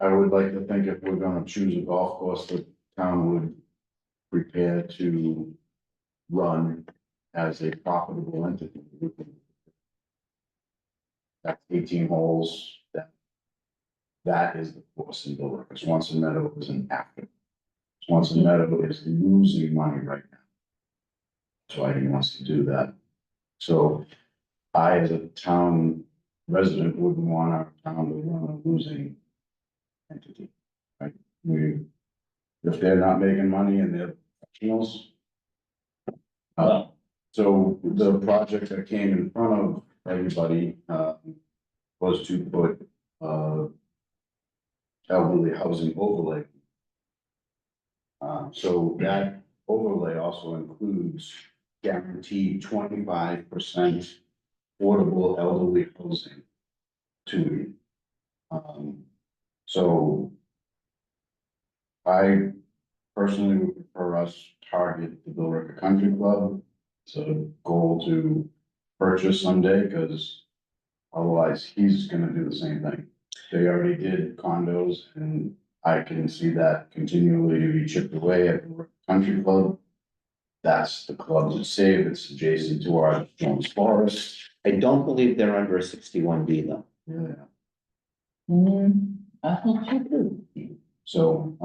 I would like to think if we're gonna choose a golf course, the town would prepare to run as a profitable entity. That's 18 holes, that is the course in Billerica. Swanson Meadow is an after. Swanson Meadow is losing money right now. That's why he wants to do that. So I, as a town resident, wouldn't want our town to run a losing entity. Right? If they're not making money and they're professionals. Well, So the project that came in front of everybody, was to put, elderly housing overlay. So that overlay also includes guaranteed 25% affordable elderly housing to you. So I personally would prefer us target the Billerica Country Club. It's a goal to purchase someday, because otherwise he's gonna do the same thing. They already did condos, and I can see that continually to be chipped away at the Country Club. That's the club to save. It's adjacent to our Jones Forest. I don't believe they're under a 61B though. Yeah. I think you do. So,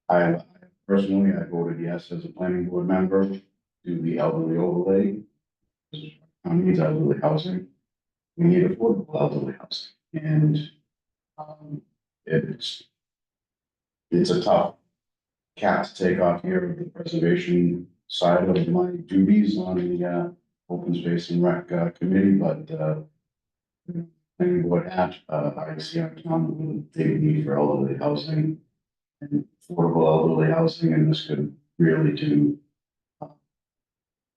I personally, I voted yes as a planning board member to the elderly overlay. Town needs elderly housing. We need affordable elderly housing, and, it's a tough cat to take off here with the preservation side of my duties on the, open space and rec, committee, but, planning board hat, I see our town with a big need for elderly housing and affordable elderly housing, and this could really do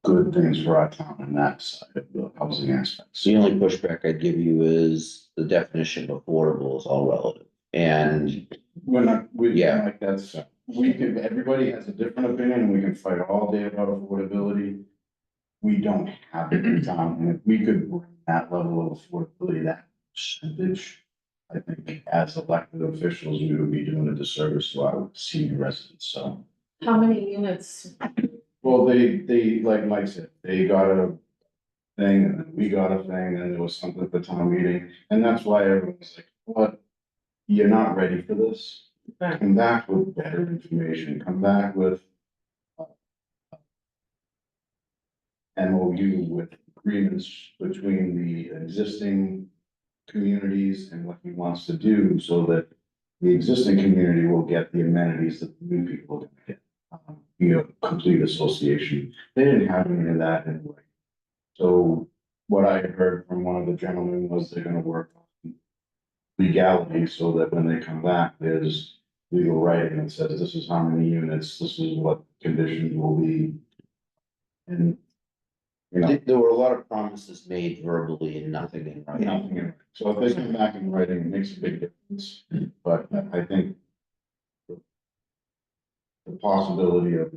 good things for our town in that side of the housing aspects. So the only pushback I'd give you is the definition of affordable is all relative. And We're not, Yeah. like that's, we can, everybody has a different opinion, and we can fight all day about affordability. We don't have it in town, and if we could bring that level of affordability, that percentage, I think as elected officials, we would be doing a disservice to our senior residents, so. How many units? Well, they, like Mike said, they got a thing, and then we got a thing, and there was something at the town meeting, and that's why everyone's like, what? You're not ready for this. Right. Come back with better information, come back with MOU with agreements between the existing communities and what he wants to do, so that the existing community will get the amenities that the new people are gonna get. Complete association. They didn't have any of that anyway. So what I heard from one of the gentlemen was they're gonna work on legality, so that when they come back, there's legal writing that says this is how many units, this is what conditions will be. And, there were a lot of promises made verbally and nothing in writing. nothing in it. So if they come back in writing, it makes a big difference. But I think the possibility of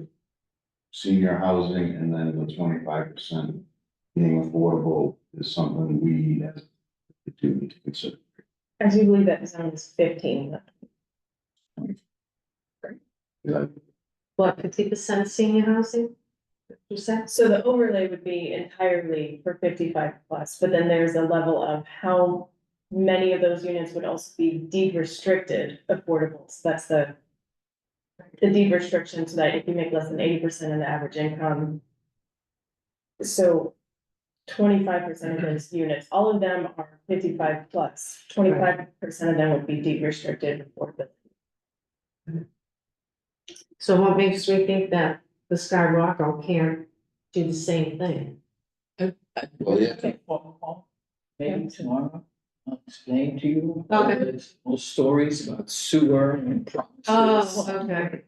senior housing and then the 25% being affordable is something we as a do need to consider. I do believe that zone is 15. What, 50% senior housing? You said? So the overlay would be entirely for 55 plus, but then there's a level of how many of those units would also be deed restricted affordable. So that's the deed restriction, so that if you make less than 80% of the average income. So 25% of those units, all of them are 55 plus, 25% of them would be deed restricted affordable. So what makes me think that the Sky Rocco can't do the same thing? Well, yeah. Take a phone call, maybe tomorrow, I'll explain to you. Okay. There's whole stories about sewer and promises. Oh, okay.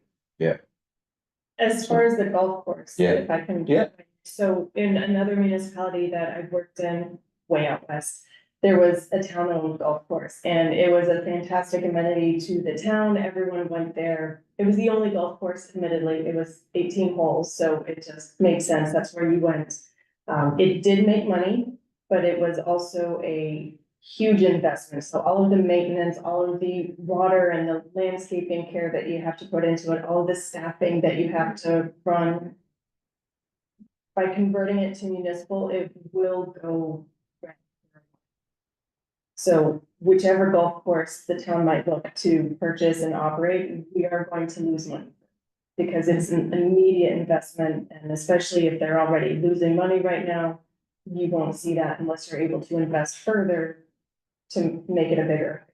As far as the golf course, Yeah. if I can. Yeah. So in another municipality that I've worked in way out west, there was a town-owned golf course, and it was a fantastic amenity to the town. Everyone went there. It was the only golf course, admittedly. It was 18 holes, so it just made sense. That's where you went. It did make money, but it was also a huge investment. So all of the maintenance, all of the water and the landscaping care that you have to put into it, all of the staffing that you have to run. By converting it to municipal, it will go. So whichever golf course the town might look to purchase and operate, we are going to lose money. because it's an immediate investment, and especially if they're already losing money right now, you won't see that unless you're able to invest further to make it a bigger.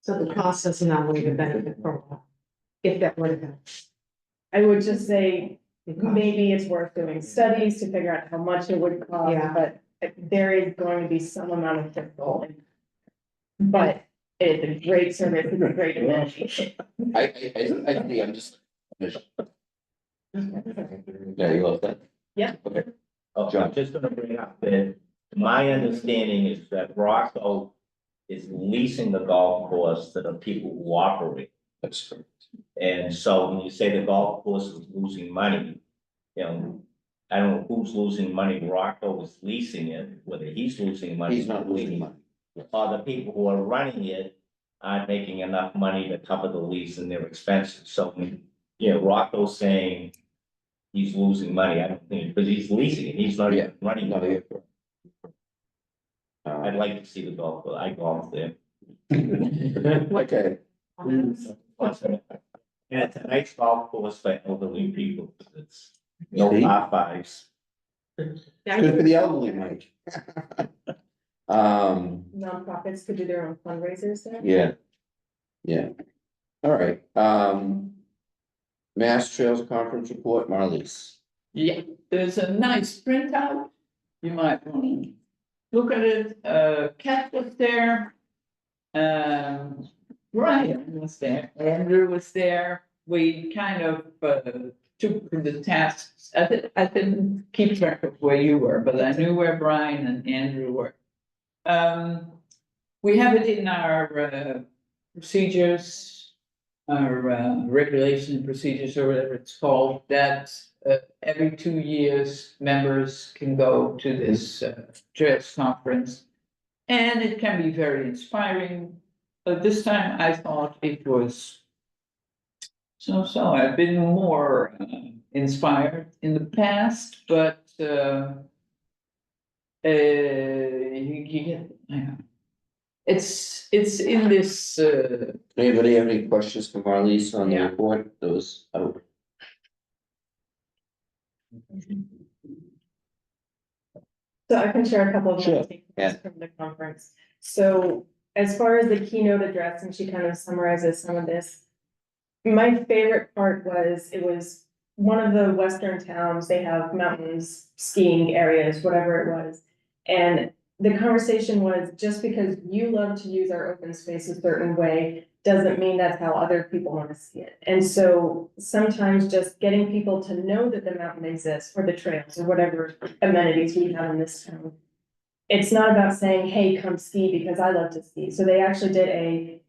So the cost doesn't outweigh the benefit for a while. If that would happen. I would just say, the cost. maybe it's worth doing studies to figure out how much it would cost, Yeah. but there is going to be some amount of difficulty. But it's a great service, it's a great amenity. I think I'm just. Yeah, you love that? Yeah. Okay, Oh, John. I'm just gonna bring up that my understanding is that Rocco is leasing the golf course to the people who operate. That's correct. And so when you say the golf course is losing money, you know, I don't know who's losing money, Rocco is leasing it, whether he's losing money. He's not losing money. Or the people who are running it aren't making enough money to cover the lease and their expenses, so, you know, Rocco's saying he's losing money, I don't think, because he's leasing it, he's not even running No, it. yeah. I'd like to see the golf, but I golf there. Okay, And it's a nice golf course for elderly people, it's no See? par fives. it's good for the elderly, Mike. Nonprofits could do their own fundraisers there. Yeah. Yeah. All right, Mass Trails Conference Report, Marlies. Yeah, there's a nice printout. You might want to look at it. Kat was there. Brian was there. Andrew was there. We kind of took the tasks. I didn't keep track of where you were, but I knew where Brian and Andrew were. We have it in our procedures, our regulation and procedures, or whatever it's called, that every 2 years, members can go to this Trails Conference. And it can be very inspiring, but this time I thought it was so. I've been more inspired in the past, but it's in this Anybody have any questions for Marlies on the Yeah. report? Those, oh, So I can share a couple of Sure, my takeaways yeah. from the conference. So as far as the keynote address, and she kind of summarizes some of this. My favorite part was, it was one of the western towns, they have mountains, skiing areas, whatever it was. And the conversation was, just because you love to use our open space a certain way, doesn't mean that's how other people want to see it. And so sometimes just getting people to know that the mountain exists, or the trails, or whatever amenities we have in this town. It's not about saying, hey, come ski because I love to ski. So they actually did a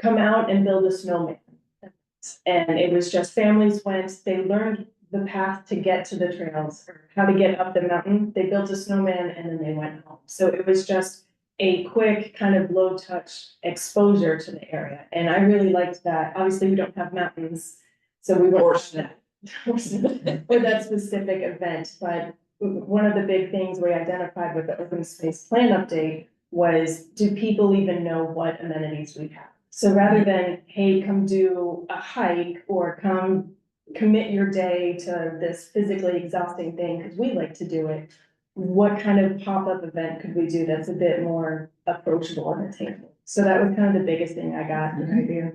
come out and build a snowman. And it was just families went, they learned the path to get to the trails, or how to get up the mountain. They built a snowman and then they went home. So it was just a quick kind of low touch exposure to the area. And I really liked that. Obviously, we don't have mountains, so we weren't for that specific event. But one of the big things we identified with the open space plan update was, do people even know what amenities we have? So rather than, hey, come do a hike, or come commit your day to this physically exhausting thing, because we like to do it. What kind of pop-up event could we do that's a bit more approachable and attainable? So that was kind of the biggest thing I got an idea.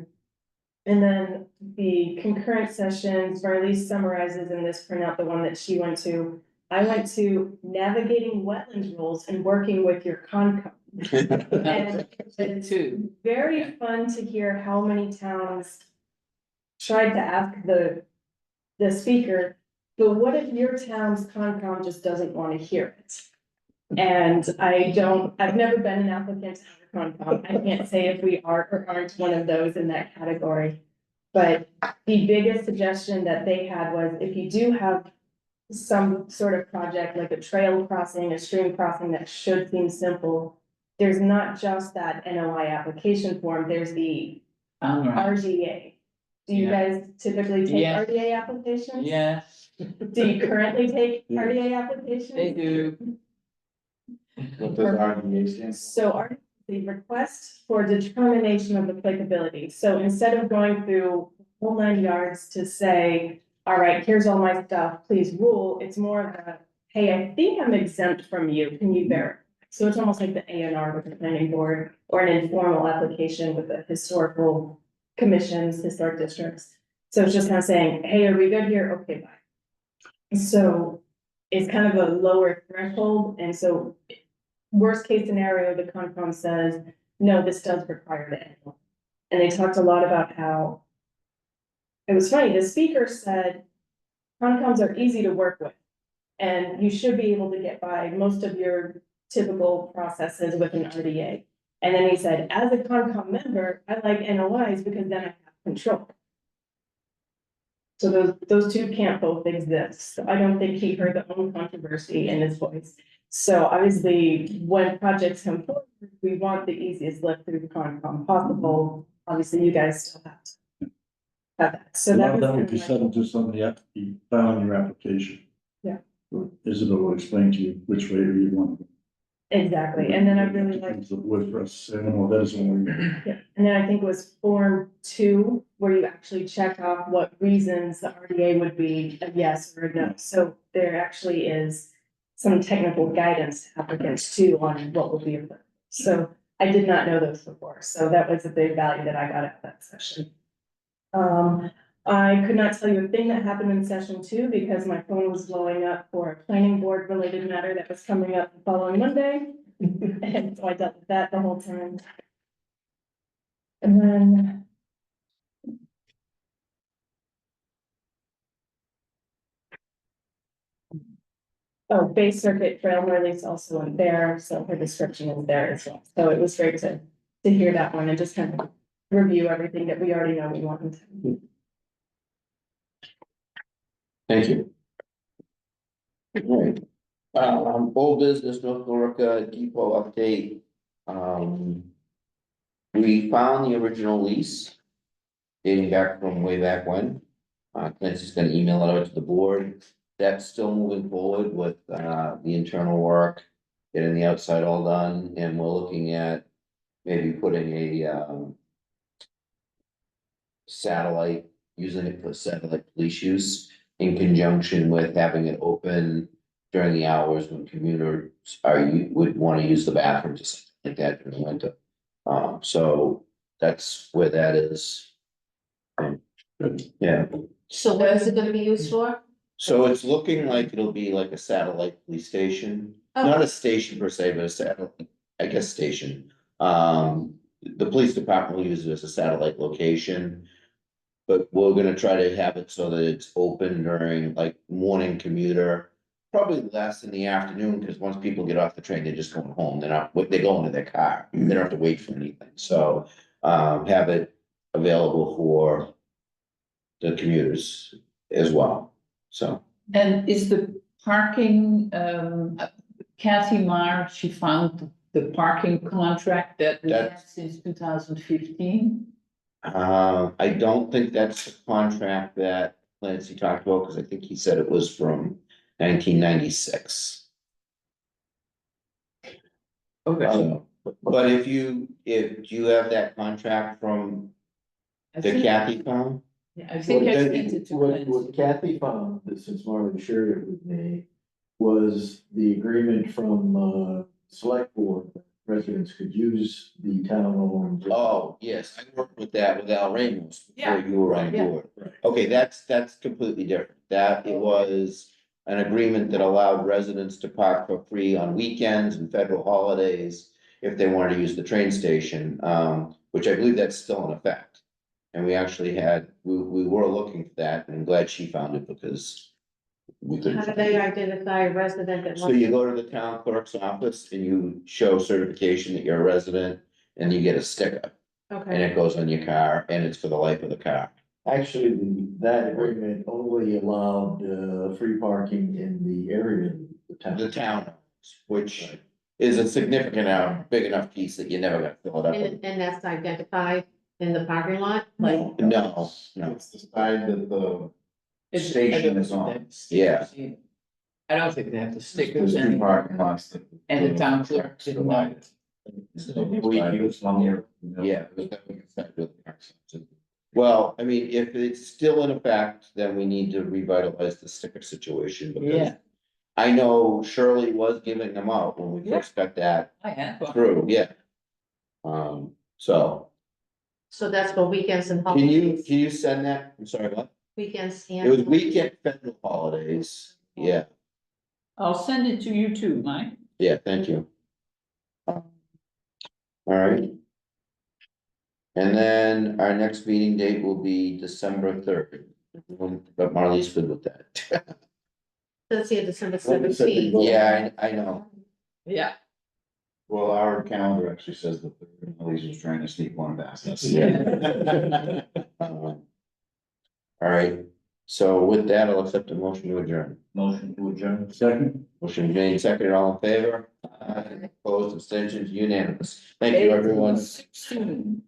And then the concurrent sessions, Marlies summarizes in this printout, the one that she went to. I went to navigating wetlands rules and working with your Concom. And it's very fun to hear how many towns tried to ask the speaker, but what if your town's Concom just doesn't want to hear it? And I've never been an applicant to have a Concom. I can't say if we are or aren't one of those in that category. But the biggest suggestion that they had was, if you do have some sort of project like a trail crossing, a stream crossing that should seem simple, there's not just that NOI application form, there's the RDA. Do you guys typically take Yes. RDA applications? Yes, Do you currently take RDA applications? they do. What does RDA stand for? So our, the request for determination of applicability, so instead of going through whole 9 yards to say, all right, here's all my stuff, please rule. It's more of a, hey, I think I'm exempt from you, can you verify? So it's almost like the A and R with the planning board or an informal application with the historical commissions, historic districts. So it's just kind of saying, hey, are we good here? Okay, bye. So it's kind of a lower threshold, and so worst case scenario, the Concom says, no, this does require the annual. And they talked a lot about how it was funny, the speaker said, Concoms are easy to work with. And you should be able to get by most of your typical processes with an RDA. And then he said, as a Concom member, I like NOIs because then I have control. So those two can't both exist. So I don't think he heard the own controversy in his voice. So obviously, when projects come forward, we want the easiest lift through the Concom possible. Obviously, you guys still have to have that. So A that lot of was that would be kind of settled just on the filing your application. Yeah. Isabel will explain to you which way you want. exactly. And then I really like, The wood for us, I don't know, that is one. yeah, and then I think it was Form 2, where you actually check off what reasons the RDA would be a yes or a no. So there actually is some technical guidance to applicants too on what will be applicable. So I did not know those before, so that was a big value that I got out of that session. I could not tell you a thing that happened in session 2 because my phone was blowing up for a planning board related matter that was coming up the following Monday. And so I dealt with that the whole time. And then. Oh, Bay Circuit Trail release also in there, so her description is there as well. So it was great to hear that one and just kind of review everything that we already know we want. Thank you. Alright, old business, North Thorica Depot update. We found the original lease. Dating back from way back when. Clancy's gonna email it out to the board. That's still moving forward with, the internal work. Getting the outside all done, and we're looking at maybe putting a, satellite, using it for satellite police use in conjunction with having it open during the hours when commuters would want to use the bathroom, just like that during the winter. So that's where that is. Yeah, So what is it gonna be used for? so it's looking like it'll be like a satellite police station, not a station per se, but a satellite, I guess, station. The police department will use it as a satellite location. But we're gonna try to have it so that it's open during like morning commuter. Probably less in the afternoon, because once people get off the train, they're just going home, they go into their car, they don't have to wait for anything, so. Have it available for the commuters as well, so. And is the parking, Kathy Meyer, she found the parking contract that we have That's- since 2015? I don't think that's the contract that Clancy talked about, because I think he said it was from 1996. Okay. But if you have that contract from I the think, Kathy found? I think I sent it to What Clancy. Kathy found, since Marlon shared it with me, was the agreement from, select board. Residents could use the town-owned. Oh, yes, I worked with that with Al Ramos before Yeah, you were on yeah. board. Okay, that's completely different. That it was an agreement that allowed residents to park for free on weekends and federal holidays if they wanted to use the train station, which I believe that's still in effect. And we actually we were looking for that, and I'm glad she found it because we couldn't. How do they identify a resident that So wants? you go to the town clerk's office and you show certification that you're a resident, and you get a sticker, and Okay, it goes on your car, and it's for the life of the car. Actually, that agreement only allowed, free parking in the area of the town. The town, which is a significant, big enough piece that you never got to fill it up with. and that's identified in the parking lot, like, No, It's the side that the It's- station I don't is think on. they have stickers either. I don't think they have the stickers There's two and, parking lots that. and the town clerk didn't know. So we use one here. Yeah. it was that we could start building ourselves. Well, I mean, if it's still in effect, then we need to revitalize the sticker situation because. Yeah. I know Shirley was giving them out when we first got that I had one. through, yeah. So, So that's for weekends and can you holidays. send that, I'm sorry, what? Weekends and. It was weekend federal holidays, yeah, I'll send it to you too, Mike. yeah, thank you. All right. And then our next meeting date will be December 3rd. But Marley's good with that. Let's see, December Well, we said we 17th. go- Yeah, I know. Yeah. Well, our calendar actually says that Elise was trying to sneak one past us. All right, so with that, I'll accept a motion to adjourn. Motion to adjourn. Second? Motion made, seconded, all in favor? Opposed, abstentions, unanimous. Thank you, everyone. 16.